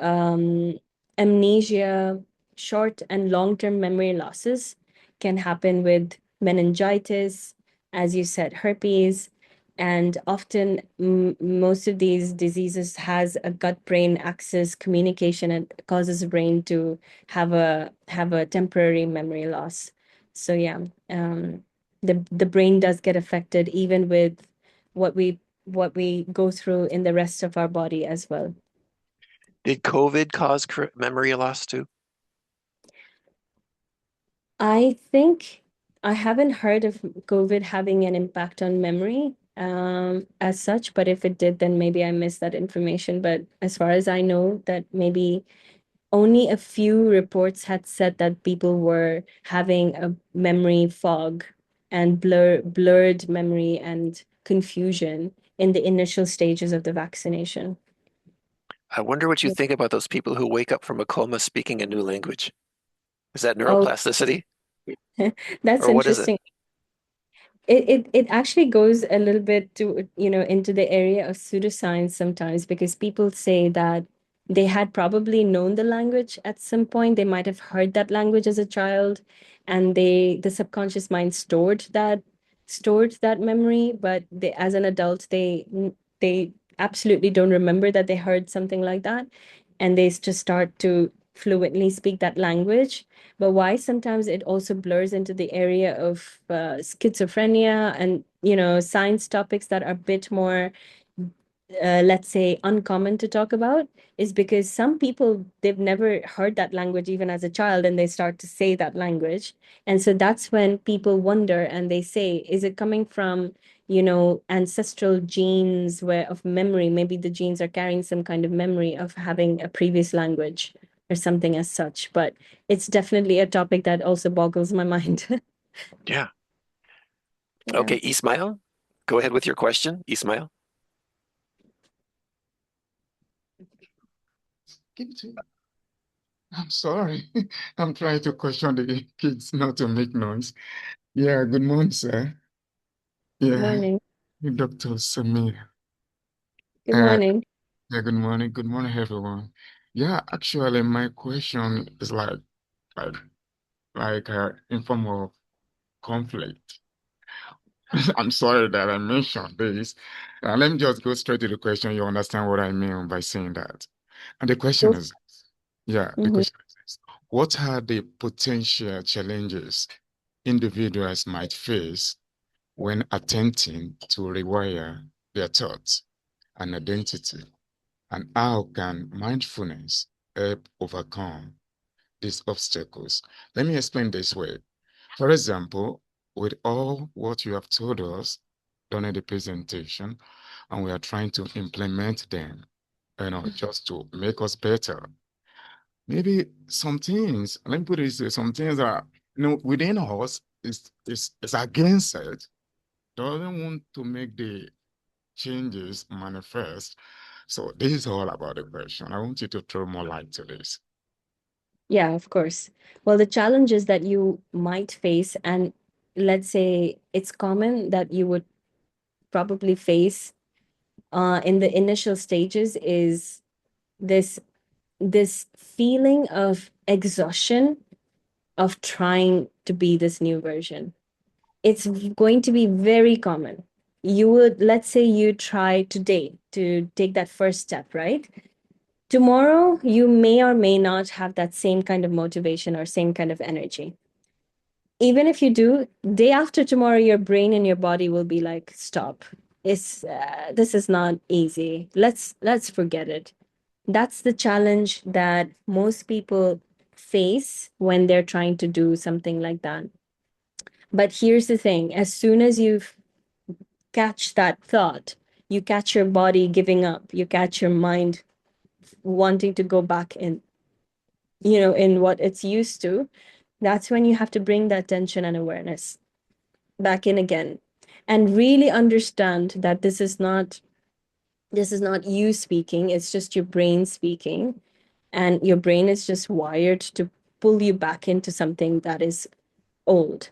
amnesia, short and long-term memory losses can happen with meningitis, as you said, herpes, and often most of these diseases has a gut-brain axis communication and causes the brain to have a temporary memory loss. So yeah, the brain does get affected even with what we go through in the rest of our body as well. Did COVID cause memory loss too? I think I haven't heard of COVID having an impact on memory as such, but if it did, then maybe I missed that information. But as far as I know, that maybe only a few reports had said that people were having a memory fog and blurred memory and confusion in the initial stages of the vaccination. I wonder what you think about those people who wake up from a coma speaking a new language. Is that Oh, neuroplasticity that's or what is it? interesting. It actually goes a little bit to, into the area of pseudoscience sometimes, because people say that they had probably known the language at some point. They might have heard that language as a child, and the subconscious mind stored that memory, but as an adult, they absolutely don't remember that they heard something like that, and they just start to fluently speak that language, but why sometimes it also blurs into the area of schizophrenia and, science topics that are a bit more, let's say, uncommon to talk about, is because some people, they've never heard that language even as a child, and they start to say that language. And so that's when people wonder and they say, is it coming from, ancestral genes where of memory? Maybe the genes are carrying some kind of memory of having a previous language or something as such. But it's definitely a topic that also boggles my mind. Yeah. Yeah. Okay, Ismail, go ahead with your question, Ismail. Give it to me. I'm sorry. I'm trying to caution the kids not to make noise. Yeah, good morning, sir. Good Yeah, morning. Dr. Samir. Good Uh, morning. yeah, good morning. Good morning, everyone. Yeah, actually, my question is like, in form of conflict. I'm sorry that I mentioned this. Let me just go straight to the question. You understand what I mean by saying that. And the question Go. is, yeah, the Mhm. question is this. What are the potential challenges individuals might face when attempting to rewire their thoughts and identity? And how can mindfulness help overcome these obstacles? Let me explain this way. For example, with all what you have told us during the presentation, and we are trying to implement them, just to make us better. Maybe some things, let me put it this way, some things are, within us is against it, doesn't want to make the changes manifest. So this is all about the question. I want you to throw more light to this. Yeah, of course. Well, the challenges that you might face, and let's say it's common that you would probably face in the initial stages, is this this feeling of exhaustion of trying to be this new version. It's going to be very common. You would, let's say you try today to take that first step, right? Tomorrow, you may or may not have that same kind of motivation or same kind of energy. Even if you do, day after tomorrow, your brain and your body will be like, stop. This is not easy. Let's forget it. That's the challenge that most people face when they're trying to do something like that. But here's the thing, as soon as you catch that thought, you catch your body giving up, you catch your mind wanting to go back in what it's used to, that's when you have to bring that attention and awareness back in again and really understand that this is not you speaking, it's just your brain speaking, and your brain is just wired to pull you back into something that is old.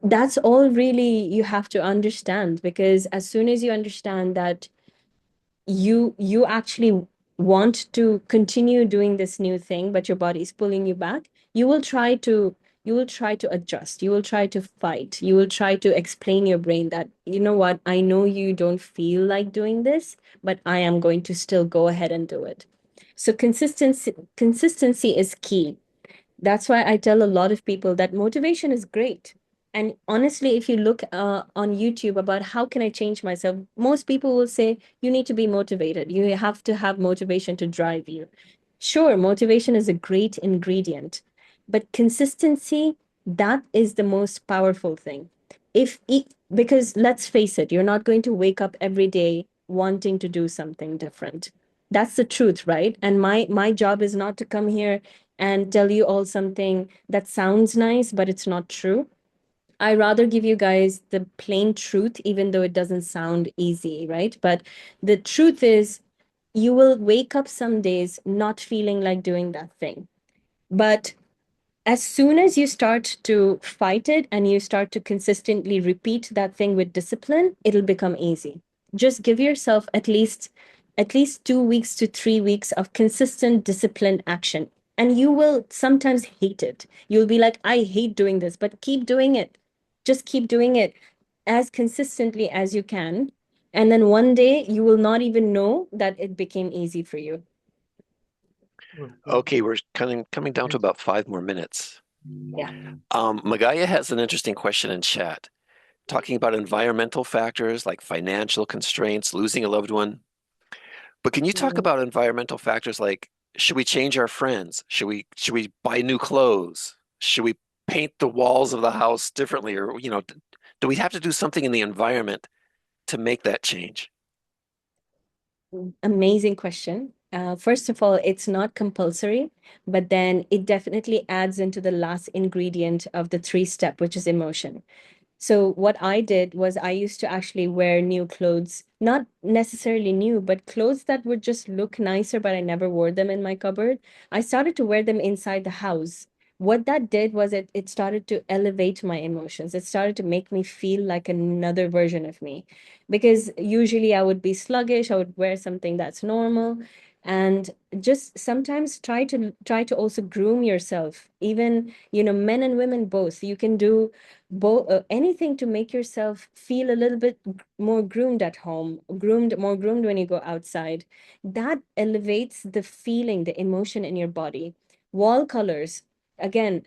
That's all really you have to understand, because as soon as you understand that you actually want to continue doing this new thing, but your body is pulling you back, you will try to adjust, you will try to fight, you will try to explain your brain that, you know what, I know you don't feel like doing this, but I am going to still go ahead and do it. So consistency is key. That's why I tell a lot of people that motivation is great. And honestly, if you look on YouTube about how can I change myself, most people will say you need to be motivated. You have to have motivation to drive you. Sure, motivation is a great ingredient, but consistency, that is the most powerful thing. Because let's face it, you're not going to wake up every day wanting to do something different. That's the truth, right? And my job is not to come here and tell you all something that sounds nice, but it's not true. I rather give you guys the plain truth, even though it doesn't sound easy, right? But the truth is, you will wake up some days not feeling like doing that thing. But as soon as you start to fight it and you start to consistently repeat that thing with discipline, it'll become easy. Just give yourself at least 2 weeks to 3 weeks of consistent disciplined action, and you will sometimes hate it. You'll be like, I hate doing this, but keep doing it. Just keep doing it as consistently as you can, and then one day you will not even know that it became easy for you. Okay, we're coming down to about 5 more minutes. Yeah. Magaya has an interesting question in chat, talking about environmental factors like financial constraints, losing a loved one. But can you talk about environmental factors like should we change our friends? Should we buy new clothes? Should we paint the walls of the house differently? Or, do we have to do something in the environment to make that change? Amazing question. First of all, it's not compulsory, but then it definitely adds into the last ingredient of the three step, which is emotion. So what I did was I used to actually wear new clothes, not necessarily new, but clothes that would just look nicer, but I never wore them in my cupboard. I started to wear them inside the house. What that did was it started to elevate my emotions. It started to make me feel like another version of me. Because usually I would be sluggish, I would wear something that's normal. And just sometimes try to also groom yourself. Even, men and women both. You can do anything to make yourself feel a little bit more groomed at home, more groomed when you go outside. That elevates the feeling, the emotion in your body. Wall colors, again,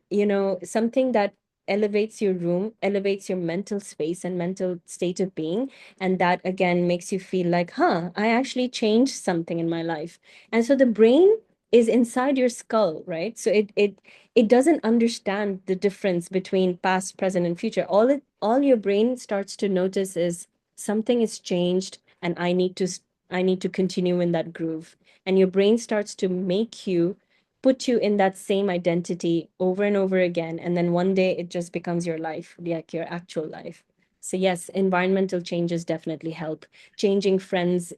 something that elevates your room, elevates your mental space and mental state of being. And that again makes you feel like, I actually changed something in my life. And so the brain is inside your skull, right? So it doesn't understand the difference between past, present, and future. All your brain starts to notice is something is changed, and I need to continue in that groove. And your brain starts to put you in that same identity over and over again. And then one day it just becomes your life, like your actual life. So yes, environmental changes definitely help. Changing friends,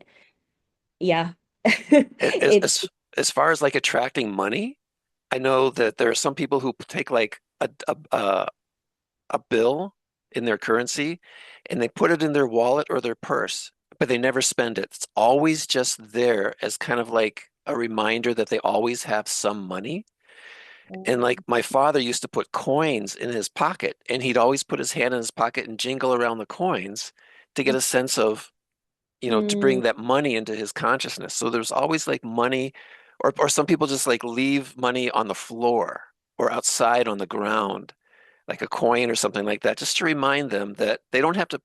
yeah. As, it as, as far as like attracting money, I know that there are some people who take like a bill in their currency and they put it in their wallet or their purse, but they never spend it. It's always just there as kind of like a reminder that they always have some money. And like my father used to put coins in his pocket, and he'd always put his hand in his pocket and jingle around the coins to get a sense of, to Mm, bring that money into his consciousness. So there's always like money, or some people just like leave money on the floor or outside on the ground, like a coin or something like that, just to remind them that they don't have to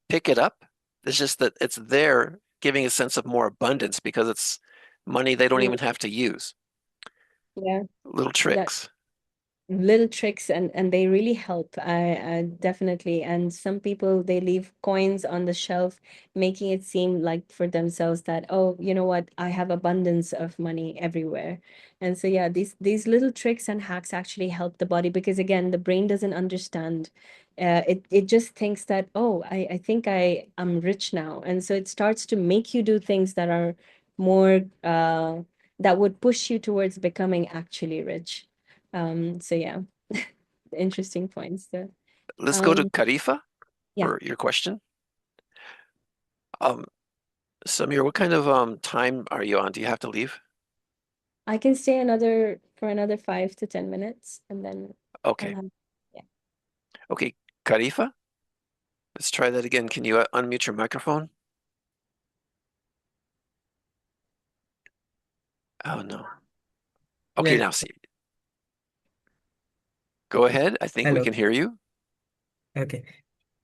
pick it up. It's just that it's there, giving a sense of more abundance because it's money they don't mm, even have to use. yeah. Little That tricks. little tricks, and they really help. I definitely. And some people, they leave coins on the shelf, making it seem like for themselves that, oh, you know what, I have abundance of money everywhere. And so yeah, these little tricks and hacks actually help the body, because again, the brain doesn't understand. It just thinks that, oh, I think I'm rich now. And so it starts to make you do things that are more that would push you towards becoming actually rich. So yeah, interesting points there. Let's go to Um, Karifa yeah, for your question. Um, Samir, what kind of time are you on? Do you have to leave? I can stay for another 5 to 10 minutes, and then I'll Okay. have, yeah. Okay, Karifa, let's try that again. Can you unmute your microphone? Oh no. Okay, Yes, now see. Go ahead. I think we hello. can hear you. Okay.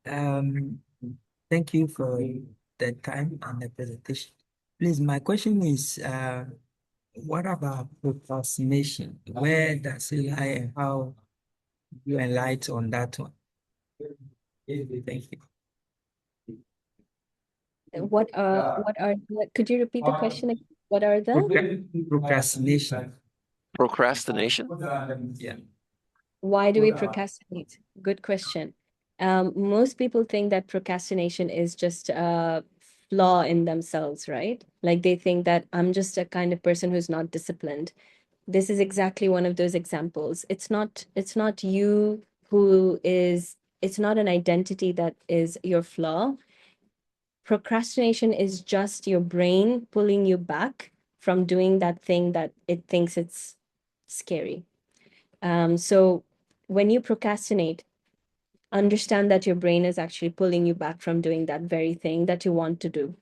Um, Thank you for the time and the presentation. Please, my question is, what about procrastination? Where does it lie and how you enlighten on that one? Thank you. Could you repeat the question again? What are the Procrastination. Procrastination? Yeah. Why do we procrastinate? Good question. Most people think that procrastination is just a flaw in themselves, right? Like they think that I'm just a kind of person who's not disciplined. This is exactly one of those examples. It's not you it's not an identity that is your flaw. Procrastination is just your brain pulling you back from doing that thing that it thinks it's scary. So when you procrastinate, understand that your brain is actually pulling you back from doing that very thing that you want to do.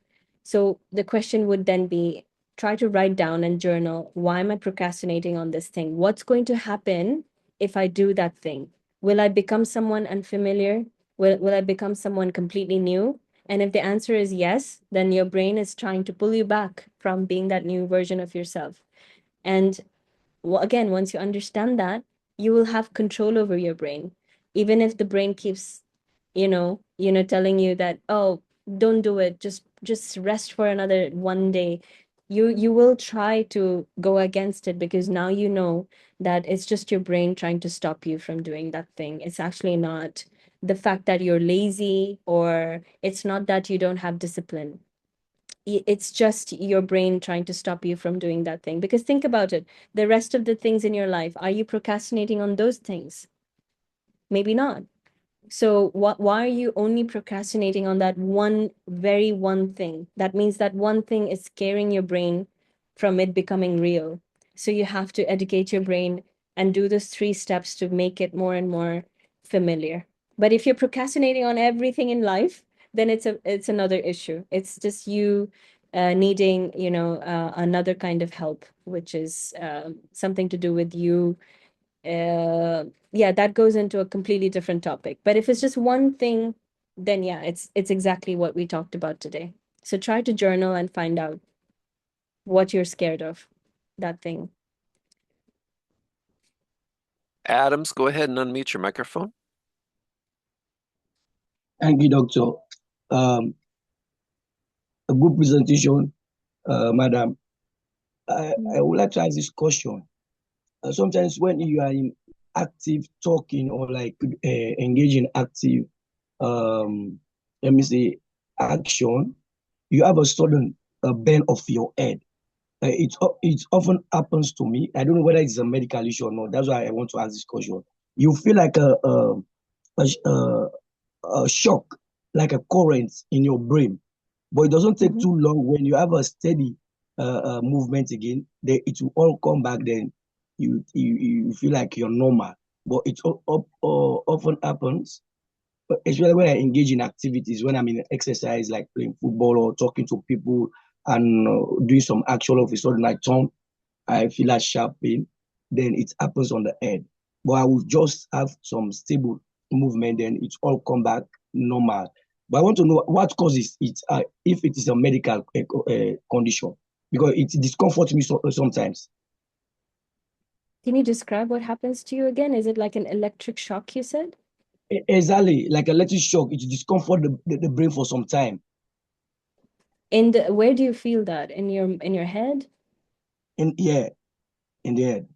So the question would then be, try to write down and journal, why am I procrastinating on this thing? What's going to happen if I do that thing? Will I become someone unfamiliar? Will I become someone completely new? And if the answer is yes, then your brain is trying to pull you back from being that new version of yourself. And again, once you understand that, you will have control over your brain. Even if the brain keeps, telling you that, oh, don't do it, just rest for another one day. You will try to go against it because now you know that it's just your brain trying to stop you from doing that thing. It's actually not the fact that you're lazy, or it's not that you don't have discipline. It's just your brain trying to stop you from doing that thing. Because think about it, the rest of the things in your life, are you procrastinating on those things? Maybe not. So why are you only procrastinating on that one thing? That means that one thing is scaring your brain from it becoming real. So you have to educate your brain and do those 3 steps to make it more and more familiar. But if you're procrastinating on everything in life, then it's another issue. It's just you needing, another kind of help, which is something to do with you. Yeah, that goes into a completely different topic. But if it's just one thing, then yeah, it's exactly what we talked about today. So try to journal and find out what you're scared of, that thing. Adams, go ahead and unmute your microphone. Thank you, Doctor. A good presentation, Madam. I would like to ask this question. Sometimes when you are in active talking or like engaging active, let me say, action, you have a sudden bend of your head. It often happens to me. I don't know whether it's a medical issue or not. That's why I want to ask this question. You feel like a shock, like a current in your brain, but it doesn't take too long. When you have a steady movement again, then it will all come back. Then you feel like you're normal. But it often happens, especially when I engage in activities, when I'm in exercise, like playing football or talking to people and doing some action. Of a sudden, I feel a sharp pain. Then it happens on the head. But I will just have some stable movement, then it all come back normal. But I want to know what causes it, if it is a medical condition, because it discomforts me sometimes. Can you describe what happens to you again? Is it like an electric shock, you said? Exactly, like electric shock. It discomfort the brain for some time. And where do you feel that? In your head? In the head.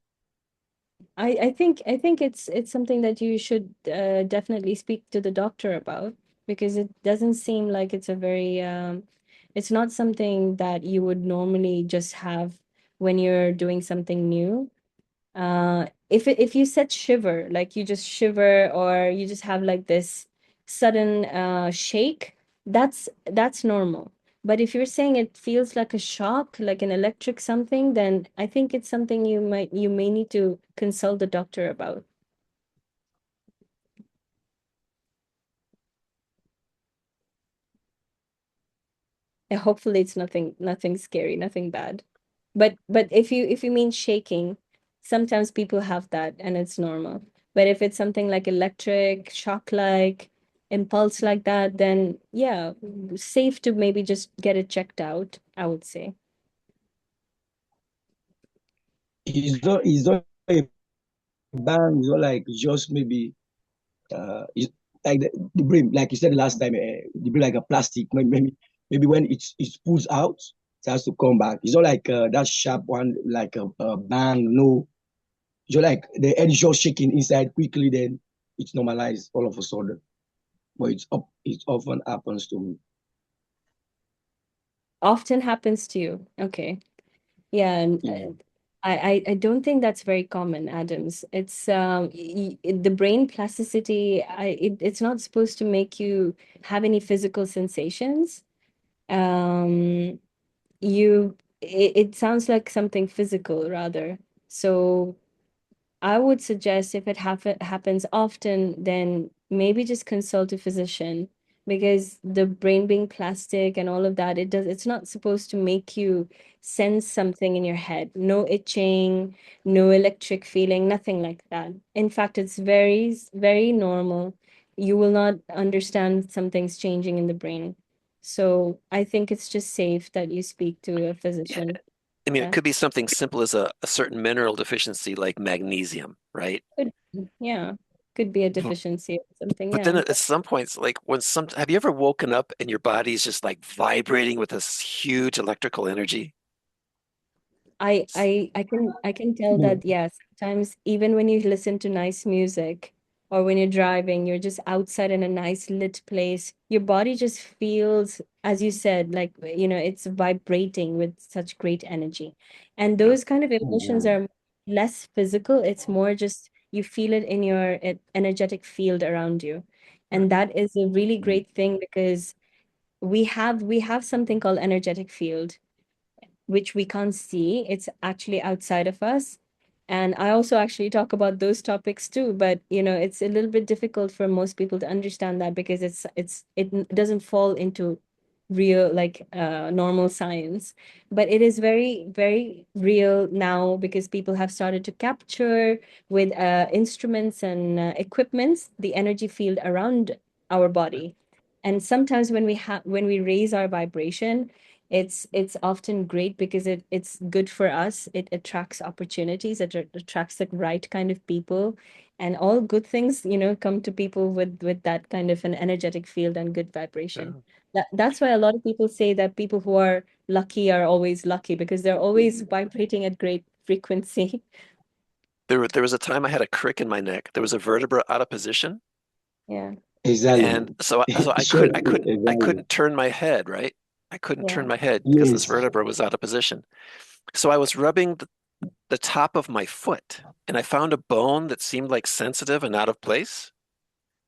I think it's something that you should definitely speak to the doctor about, because it doesn't seem like it's a very it's not something that you would normally just have when you're doing something new. If you said shiver, like you just shiver, or you just have like this sudden shake, that's normal. But if you're saying it feels like a shock, like an electric something, then I think it's something you may need to consult the doctor about. And hopefully it's nothing scary, nothing bad. But if you mean shaking, sometimes people have that and it's normal. But if it's something like electric, shock like, impulse like that, then yeah, safe to maybe just get it checked out, I would say. It's not a bang. It's not like just maybe it's like the brain, like you said the last time, the brain like a plastic. Maybe when it pulls out, it has to come back. It's not like that sharp one, like a bang. No, it's not like the head is just shaking inside quickly, then it's normalized all of a sudden. But it often happens to me. Often happens to you. Okay. Yeah, and Yeah. I don't think that's very common, Adams. It's the brain plasticity, it's not supposed to make you have any physical sensations. Um, it sounds like something physical rather. So I would suggest if it happens often, then maybe just consult a physician because the brain being plastic and all of that, it's not supposed to make you sense something in your head. No itching, no electric feeling, nothing like that. In fact, it's very normal. You will not understand something's changing in the brain. So I think it's just safe that you speak to a physician. I mean, it Yeah. could be something simple as a certain mineral deficiency like magnesium, right? Yeah. Could be a deficiency or something. But then Yeah. at some points, like have you ever woken up and your body's just like vibrating with this huge electrical energy? I can tell Mm. that, yes, sometimes even when you listen to nice music or when you're driving, you're just outside in a nice lit place, your body just feels, as you said, like, it's vibrating with such great energy. And Yeah. those kind of emotions are less physical. It's more just you feel it in your energetic field around you. And that is a really great thing because we have something called energetic field, which we can't see. It's actually outside of us. And I also actually talk about those topics too, but it's a little bit difficult for most people to understand that because it doesn't fall into real like normal science. But it is very, very real now because people have started to capture with instruments and equipments the energy field around our body. And sometimes when we raise our vibration, it's often great because it's good for us. It attracts opportunities, it attracts the right kind of people, and all good things come to people with that kind of an energetic field and good vibration. Yeah. That's why a lot of people say that people who are lucky are always lucky because they're always vibrating at great frequency. There was a time I had a crick in my neck. There was a vertebra out of position, Yeah. and Exactly. so Sure. I Exactly. couldn't turn my head, right? I couldn't Yeah. turn my head because this Yes. vertebra was out of position. So I was rubbing the top of my foot, and I found a bone that seemed like sensitive and out of place.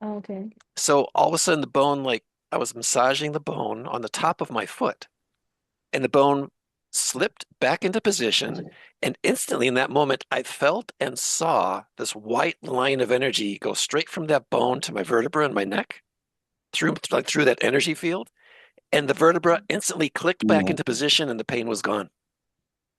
Oh, okay. So all of a sudden, the bone, like I was massaging the bone on the top of my foot, and the bone slipped back into position. And instantly, in that moment, I felt and saw this white line of energy go straight from that bone to my vertebra in my neck, through that energy field. And the vertebra instantly clicked back Yeah. into position, and the pain was gone.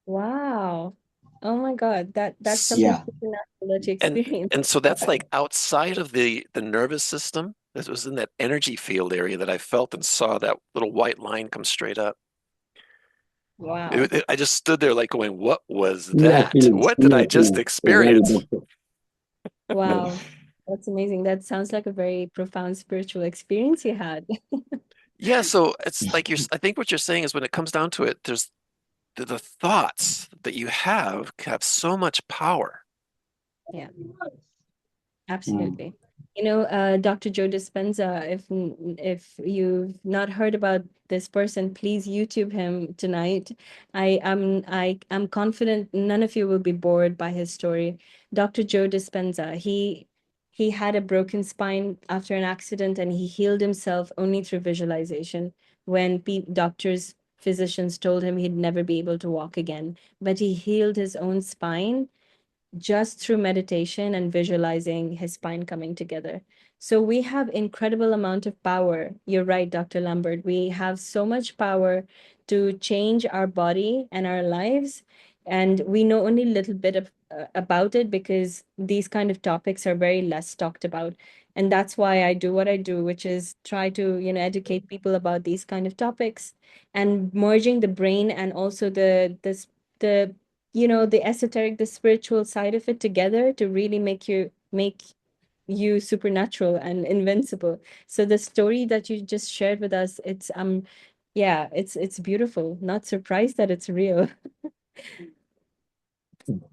Wow. Oh my God, that's S- something Yeah. supernatural that you And experience. and so that's like outside of the nervous system. This was in that energy field area that I felt and saw that little white line come straight up. Wow. I just stood there like going, what was Similar that? feelings. What did I Similar just feelings. Exactly, experience? doctor. Yeah. Wow. That's amazing. That sounds like a very profound spiritual experience you had. Yeah, so it's like I think what you're saying is when it comes down to it, there's the thoughts that you have so much power. Yeah, Mm. absolutely. Dr. Joe Dispenza, if you've not heard about this person, please YouTube him tonight. I am confident none of you will be bored by his story. Dr. Joe Dispenza, he had a broken spine after an accident and he healed himself only through visualization. When doctors, physicians told him he'd never be able to walk again, but he healed his own spine just through meditation and visualizing his spine coming together. So we have incredible amount of power. You're right, Dr. Lambert. We have so much power to change our body and our lives. And we know only a little bit about it because these kind of topics are very less talked about. And that's why I do what I do, which is try to, educate people about these kind of topics and merging the brain and also the the esoteric, the spiritual side of it together to really make you supernatural and invincible. So the story that you just shared with us, yeah, it's beautiful. Not surprised that it's real.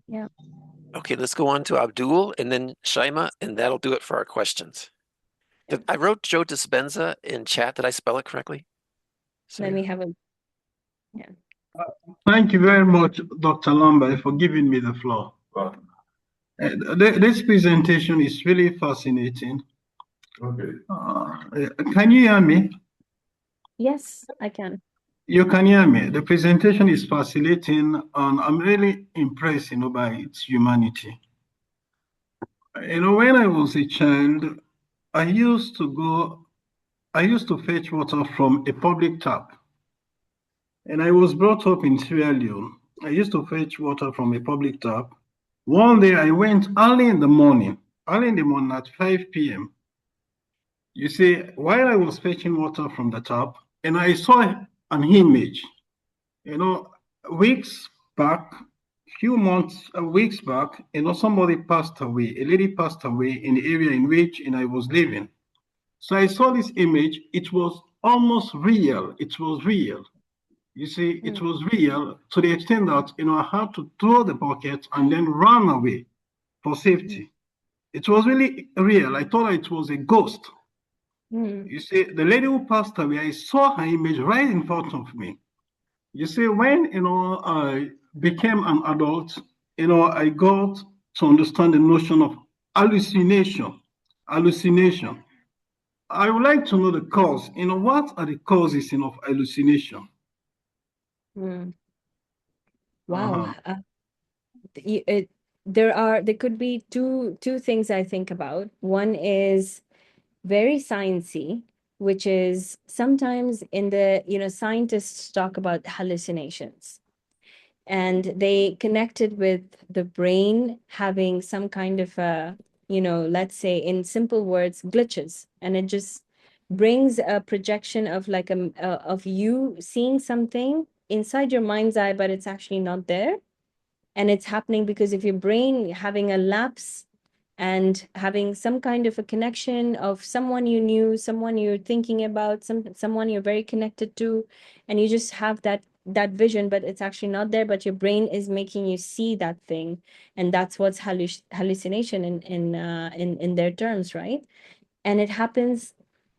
Yeah. Okay, let's go on to Abdul and then Shaima, and that'll do it for our questions. Yeah. I wrote Joe Dispenza in chat. Did I spell it correctly? Let Sorry. me have a yeah. Thank you very much, Dr. Lambert, for giving me the floor. This presentation is really fascinating. Okay. Can you hear me? Yes, I can. You can hear me. The presentation is fascinating, and I'm really impressed, by its humanity. When I was a child, I used to go I used to fetch water from a public tap. And I was brought up in Sierra Leone. I used to fetch water from a public tap. One day I went early in the morning at 5 p.m. You see, while I was fetching water from the tap, and I saw an image, you know, weeks back, weeks back, somebody passed away, a lady passed away in the area in which I was living. So I saw this image, it was almost real. It was real. You see, it was real to the extent that, I had to throw the bucket and then run away for safety. It was really real. I thought it was a ghost. You see, the lady who passed away, I saw her image right in front of me. You see, when, I became an adult, I got to understand the notion of hallucination. Hallucination. I would like to know the cause. What are the causes, of hallucination? Wow. There could be two things I think about. One is very sciencey, which is sometimes in the, scientists talk about hallucinations, and they connect it with the brain having some kind of a, let's say in simple words, glitches, and it just brings a projection of like of you seeing something inside your mind's eye, but it's actually not there. And it's happening because of your brain having a lapse and having some kind of a connection of someone you knew, someone you're thinking about, someone you're very connected to, and you just have that vision, but it's actually not there, but your brain is making you see that thing. And that's what's hallucination in their terms, right? And it happens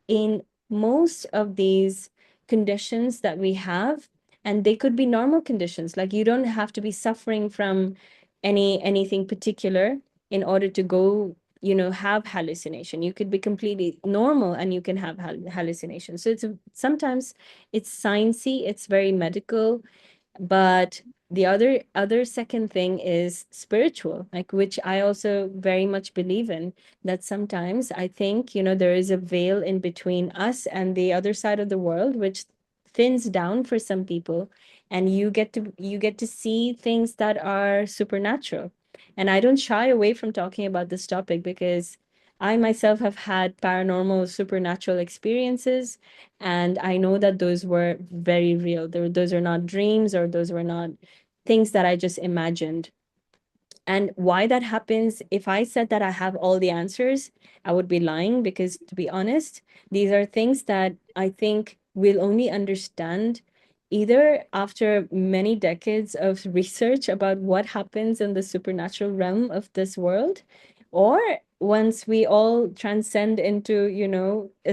in most of these conditions that we have, and they could be normal conditions. Like you don't have to be suffering from anything particular in order to go, have hallucination. You could be completely normal and you can have hallucination. So sometimes it's sciencey, it's very medical, but the other second thing is spiritual, like, which I also very much believe in, that sometimes I think, there is a veil in between us and the other side of the world, which thins down for some people, and you get to see things that are supernatural. And I don't shy away from talking about this topic because I myself have had paranormal supernatural experiences, and I know that those were very real. Those are not dreams, or those were not things that I just imagined. And why that happens, if I said that I have all the answers, I would be lying, because to be honest, these are things that I think we'll only understand either after many decades of research about what happens in the supernatural realm of this world, or once we all transcend into,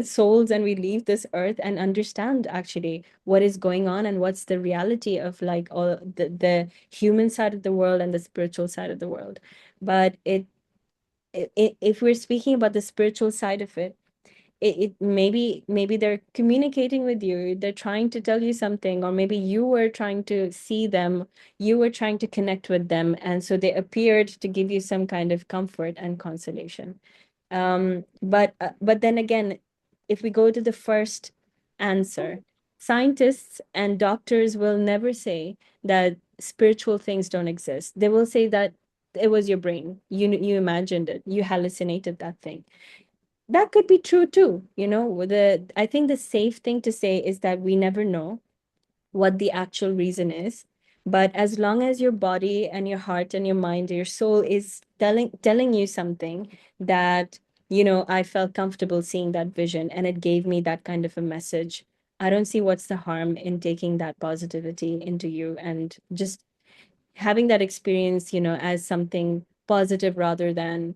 souls, and we leave this earth and understand actually what is going on and what's the reality of like all the human side of the world and the spiritual side of the world. But if we're speaking about the spiritual side of it, maybe they're communicating with you, they're trying to tell you something, or maybe you were trying to see them, you were trying to connect with them, and so they appeared to give you some kind of comfort and consolation. But then again, if we go to the first answer, scientists and doctors will never say that spiritual things don't exist. They will say that it was your brain, you imagined it, you hallucinated that thing. That could be true too. I think the safe thing to say is that we never know what the actual reason is. But as long as your body and your heart and your mind, your soul is telling you something that, I felt comfortable seeing that vision and it gave me that kind of a message, I don't see what's the harm in taking that positivity into you and just having that experience, as something positive rather than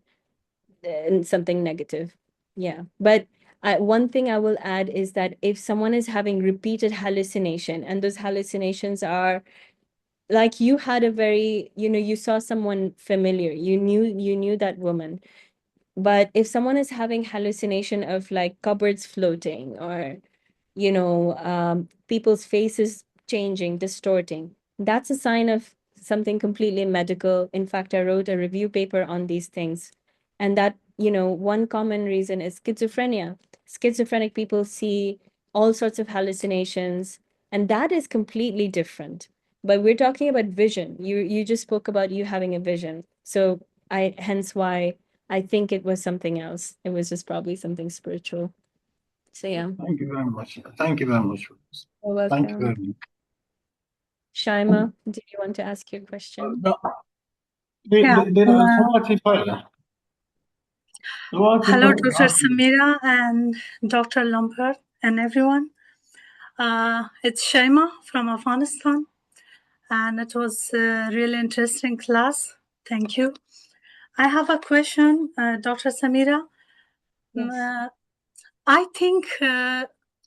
something negative. Yeah. But one thing I will add is that if someone is having repeated hallucination, and those hallucinations are like, you had a very, you saw someone familiar, you knew that woman. But if someone is having hallucination of like cupboards floating, or people's faces changing, distorting, that's a sign of something completely medical. In fact, I wrote a review paper on these things. And that, one common reason is schizophrenia. schizophrenic people see all sorts of hallucinations, and that is completely different. But we're talking about vision. You just spoke about you having a vision. So I hence why I think it was something else. It was just probably something spiritual. So yeah. Thank you very much. Thank you very much for this. You're Thank you very welcome. much. Shaima, do you want to ask your question? No, Yeah. somebody further. Hello, Dr. Samira and Dr. Lambert and everyone. It's Shaima from Afghanistan, and it was a really interesting class. Thank you. I have a question, Dr. Samira. Yes. I think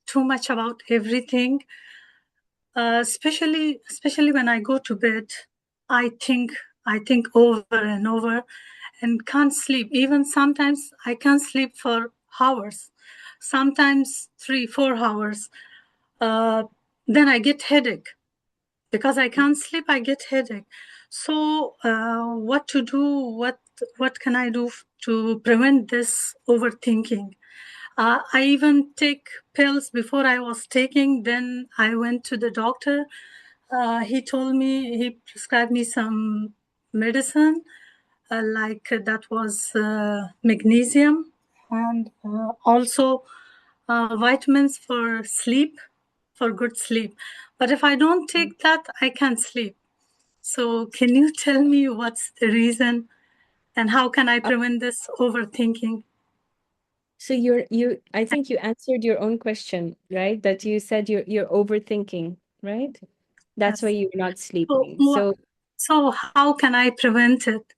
too much about everything, especially when I go to bed. I think over and over and can't sleep. Even sometimes I can't sleep for hours, sometimes 3-4 hours. Then I get headache. Because I can't sleep, I get headache. So what to do? What can I do to prevent this overthinking? I even take pills before I was taking. Then I went to the doctor. He prescribed me some medicine, that was magnesium, and also vitamins for sleep, for good sleep. But if I don't take that, I can't sleep. So can you tell me what's the reason and how can I prevent this overthinking? So I think you answered your own question, right? That you said you're overthinking, right? That's why Yes. you're not So, sleeping. so how can I prevent it?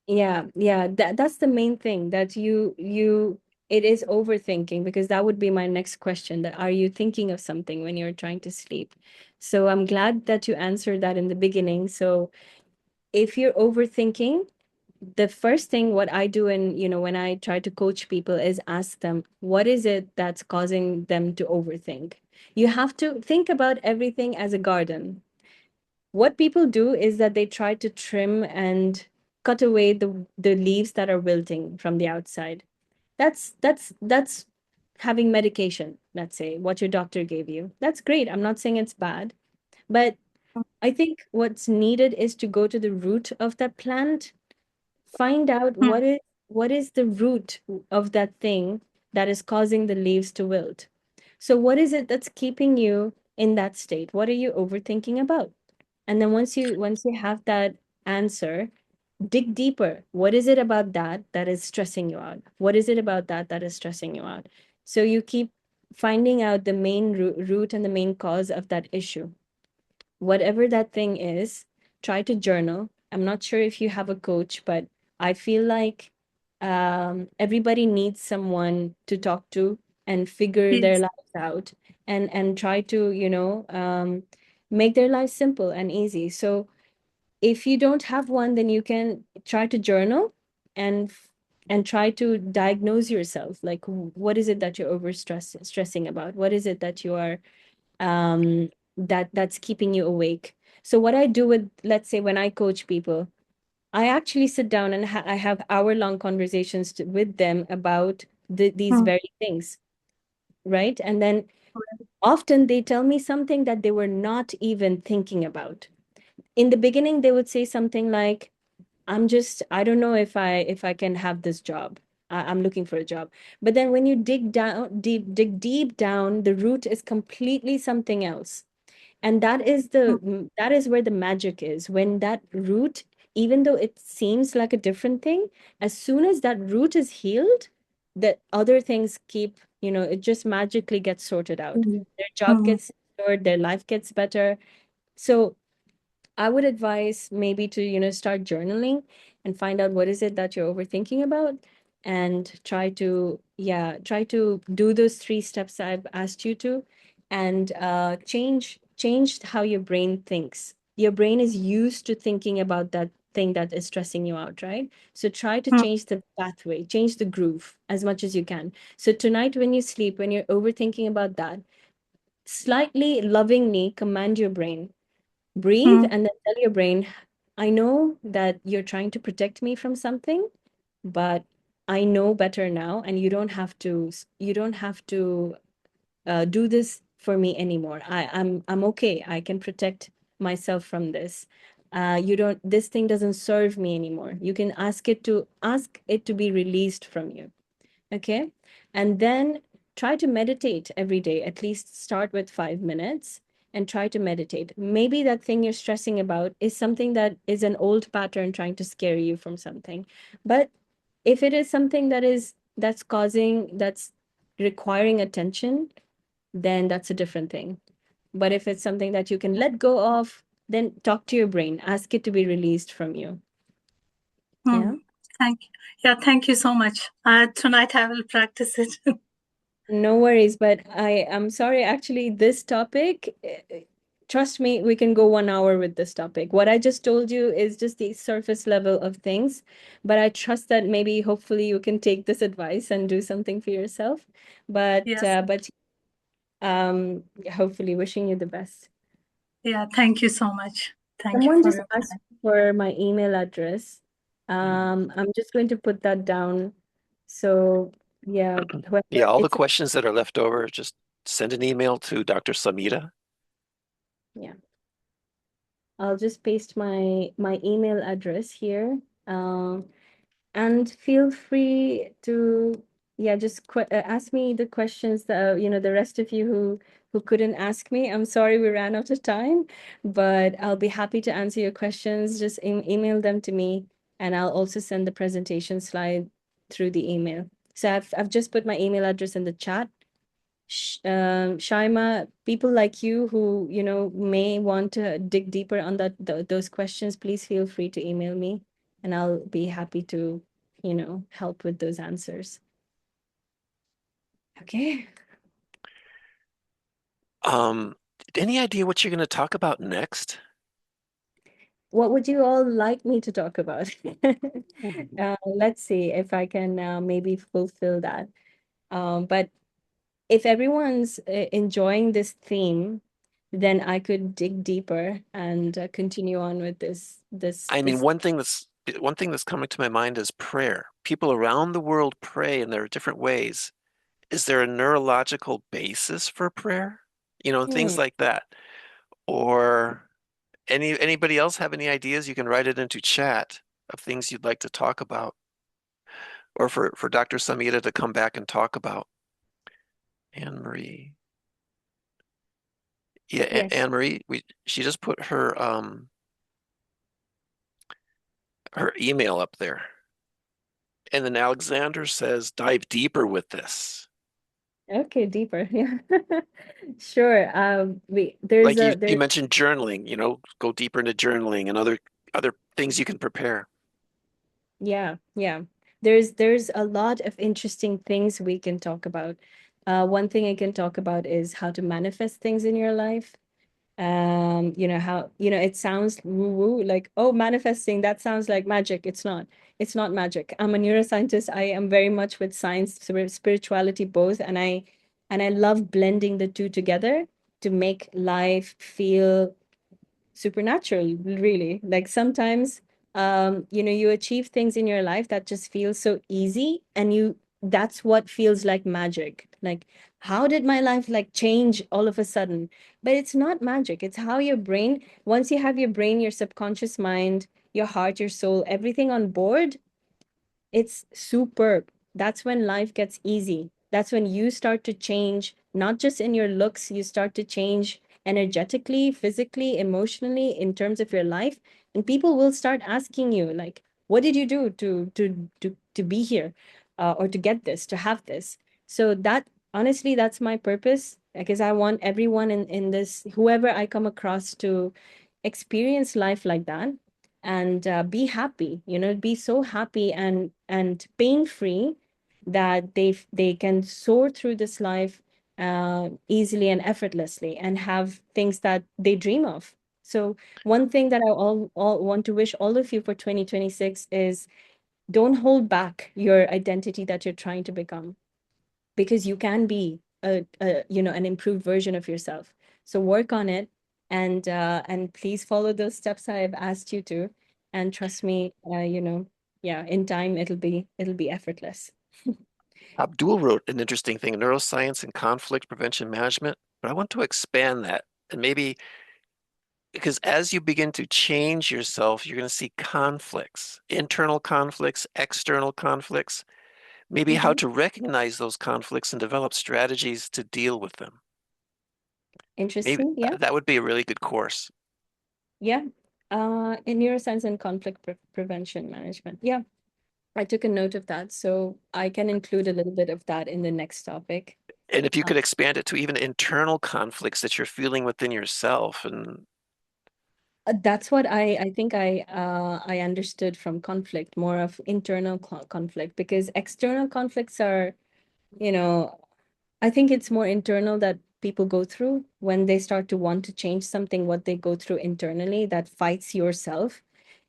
Yeah, that's the main thing, that it is overthinking, because that would be my next question, that are you thinking of something when you're trying to sleep? So I'm glad that you answered that in the beginning. So if you're overthinking, the first thing what I do, and when I try to coach people, is ask them, what is it that's causing them to overthink? You have to think about everything as a garden. What people do is that they try to trim and cut away the leaves that are wilting from the outside. That's having medication, let's say, what your doctor gave you. That's great. I'm not saying it's bad, but I think what's needed is to go to the root of that plant, find out Hmm. what is the root of that thing that is causing the leaves to wilt. So what is it that's keeping you in that state? What are you overthinking about? And then once you have that answer, dig deeper. What is it about that is stressing you out? What is it about that is stressing you out? So you keep finding out the main root and the main cause of that issue. Whatever that thing is, try to journal. I'm not sure if you have a coach, but I feel like everybody needs someone to talk to and figure their Yes. lives out, and try to make their lives simple and easy. So if you don't have one, then you can try to journal and try to diagnose yourself, like what is it that you're stressing about, what is it that you are that's keeping you awake. So what I do with, let's say, when I coach people, I actually sit down and I have hour-long conversations with them about these Hmm. very things, right? And then often they tell me something that they were not even thinking about. In the beginning, they would say something like, I don't know if I can have this job. I'm looking for a job. But then when you dig deep down, the root is completely something else. And that is where the magic is. When that root, even though it seems like a different thing, as soon as that root is healed, the other things it just magically gets sorted out. Hmm. Their job Hmm. gets secured, their life gets better. So I would advise maybe to, start journaling and find out what is it that you're overthinking about, and try to do those 3 steps I've asked you to, and change how your brain thinks. Your brain is used to thinking about that thing that is stressing you out, right? So try to Hmm. change the pathway, change the groove as much as you can. So tonight when you sleep, when you're overthinking about that, slightly lovingly command your brain, breathe, Hmm. and then tell your brain, I know that you're trying to protect me from something, but I know better now, and you don't have to do this for me anymore. I'm okay. I can protect myself from this. This thing doesn't serve me anymore. You can ask it to be released from you. Okay. And then try to meditate every day. At least start with 5 minutes and try to meditate. Maybe that thing you're stressing about is something that is an old pattern trying to scare you from something. But if it is something that's requiring attention, then that's a different thing. But if it's something that you can let go of, then talk to your brain, ask it to be released from you. Yeah. Thank you. Yeah, thank you so much. Tonight I will practice it. No worries, but I'm sorry, actually, this topic, trust me, we can go 1 hour with this topic. What I just told you is just the surface level of things, but I trust that maybe hopefully you can take this advice and do something for yourself. But Yes. hopefully wishing you the best. Yeah, thank you so much. Thank you Someone for just your asked time. for my email address. I'm just going to put that down. So yeah, whoever, Yeah, all the it's questions that are left over, just send an email to Dr. Samita. yeah. I'll just paste my email address here. And feel free to just ask me the questions that the rest of you who couldn't ask me. I'm sorry we ran out of time, but I'll be happy to answer your questions. Just email them to me, and I'll also send the presentation slide through the email. So I've just put my email address in the chat. Shaima, people like you who may want to dig deeper on those questions, please feel free to email me, and I'll be happy to help with those answers. Okay. Any idea what you're going to talk about next? What would you all like me to talk about? Let's see if I can maybe fulfill that. But if everyone's enjoying this theme, then I could dig deeper and continue on with this. I mean, one thing that's coming to my mind is prayer. People around the world pray in their different ways. Is there a neurological basis for prayer? Things like that. Or anybody else have any ideas? You can write it into chat of things you'd like to talk about, or for Dr. Samita to come back and talk about. Anne Marie. Yeah, Yes. Anne Marie, she just put her email up there. And then Alexander says, dive deeper with this. Okay, deeper. Yeah. Sure. There's Like you there's mentioned journaling, go deeper into journaling and other things you can prepare. yeah. There's a lot of interesting things we can talk about. One thing I can talk about is how to manifest things in your life. How it sounds woo woo, like, oh, manifesting, that sounds like magic. It's not magic. I'm a neuroscientist. I am very much with science, spirituality, both, and I love blending the two together to make life feel supernatural, really. Like sometimes you achieve things in your life that just feel so easy, and that's what feels like magic. Like, how did my life like change all of a sudden? But it's not magic. It's how your brain, once you have your brain, your subconscious mind, your heart, your soul, everything on board, it's superb. That's when life gets easy. That's when you start to change, not just in your looks, you start to change energetically, physically, emotionally, in terms of your life. And people will start asking you, like, what did you do to be here, or to get this, to have this? So that, honestly, that's my purpose, because I want everyone in this, whoever I come across, to experience life like that, and be happy, be so happy and pain free, that they can soar through this life easily and effortlessly, and have things that they dream of. So one thing that I all want to wish all of you for 2026 is, don't hold back your identity that you're trying to become, because you can be an improved version of yourself. So work on it, and please follow those steps I have asked you to, and trust me, yeah, in time it'll be effortless. Abdul wrote an interesting thing, neuroscience and conflict prevention management, but I want to expand that and maybe because as you begin to change yourself, you're going to see conflicts, internal conflicts, external conflicts, maybe how to recognize those conflicts and develop strategies to deal with them. Maybe Interesting. Yeah. that would be a really good course. Yeah. In neuroscience and conflict prevention management. Yeah. I took a note of that, so I can include a little bit of that in the next topic. And if you could expand it to even internal conflicts that you're feeling within yourself, and that's what I think I understood from conflict, more of internal conflict, because external conflicts are, you know, I think it's more internal that people go through when they start to want to change something, what they go through internally that fights yourself.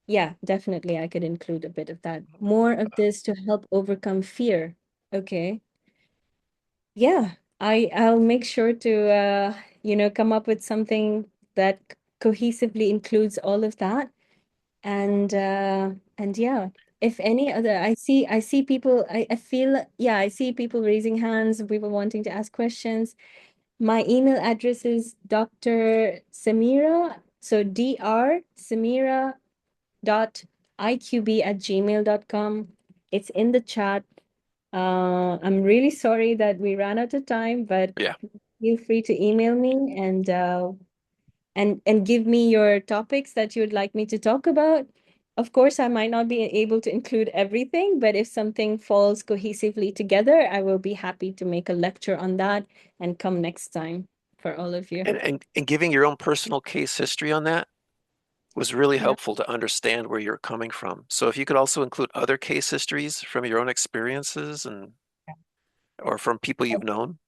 Yeah, definitely I could include a bit of that. More of this to help overcome fear. Okay. Yeah, I'll make sure to come up with something that cohesively includes all of that. And yeah, if any other, I see people, I feel, yeah, I see people raising hands, people wanting to ask questions. My email address is Dr. Samira, so Dr. Samira .iqb@gmail.com. It's in the chat. I'm really sorry that we ran out of time, but yeah, feel free to email me and give me your topics that you'd like me to talk about. Of course, I might not be able to include everything, but if something falls cohesively together, I will be happy to make a lecture on that and come next time for all of you. and giving your own personal case history on that was really Yeah. helpful to understand where you're coming from. So if you could also include other case histories from your own experiences or from people you've known,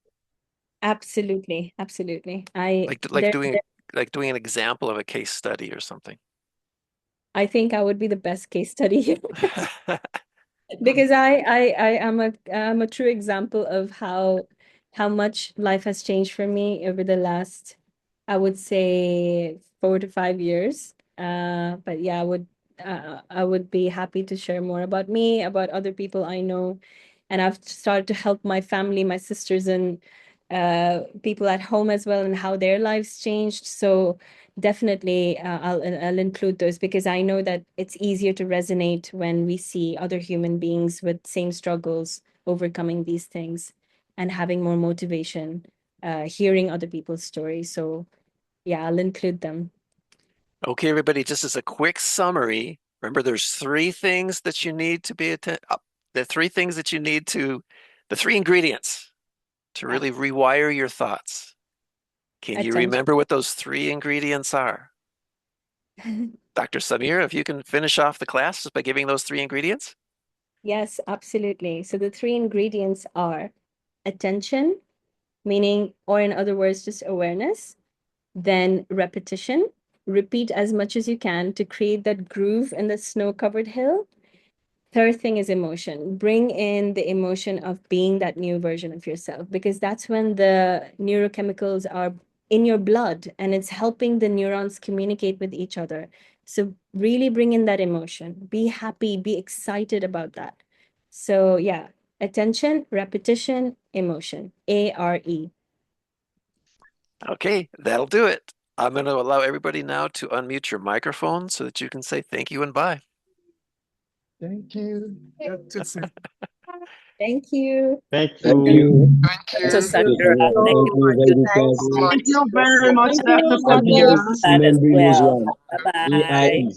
Absolutely, absolutely. like doing an example of a case study or something. I think I would be the best case study here. Because I am a true example of how much life has changed for me over the last, I would say, 4 to 5 years. But yeah, I would be happy to share more about me, about other people I know, and I've started to help my family, my sisters, and people at home as well, and how their lives changed. So definitely, I'll include those because I know that it's easier to resonate when we see other human beings with same struggles overcoming these things and having more motivation, hearing other people's stories. So yeah, I'll include them. Okay, everybody, just as a quick summary, remember there's three things that you need to be the three things that you need the three ingredients to really rewire your thoughts. Can you Attention. remember what those three ingredients are? Dr. Samir, if you can finish off the class just by giving those three ingredients. Yes, absolutely. So the three ingredients are attention, meaning, or in other words, just awareness, then repetition, repeat as much as you can to create that groove in the snow-covered hill. Third thing is emotion. Bring in the emotion of being that new version of yourself, because that's when the neurochemicals are in your blood and it's helping the neurons communicate with each other. So really bring in that emotion. Be happy, be excited about that. So yeah, attention, repetition, emotion. ARE. Okay, that'll do it. I'm going to allow everybody now to unmute your microphone so that you can say thank you and bye. Thank you. Thank you. Thank Thank you. you. Thank So you. Sandra, thank you Thank for you. your Very good time. person. Thank you very much, Thank Dr. you. God Thank you bless. for Samira. That as remembering this well. one. Bye bye. AIE.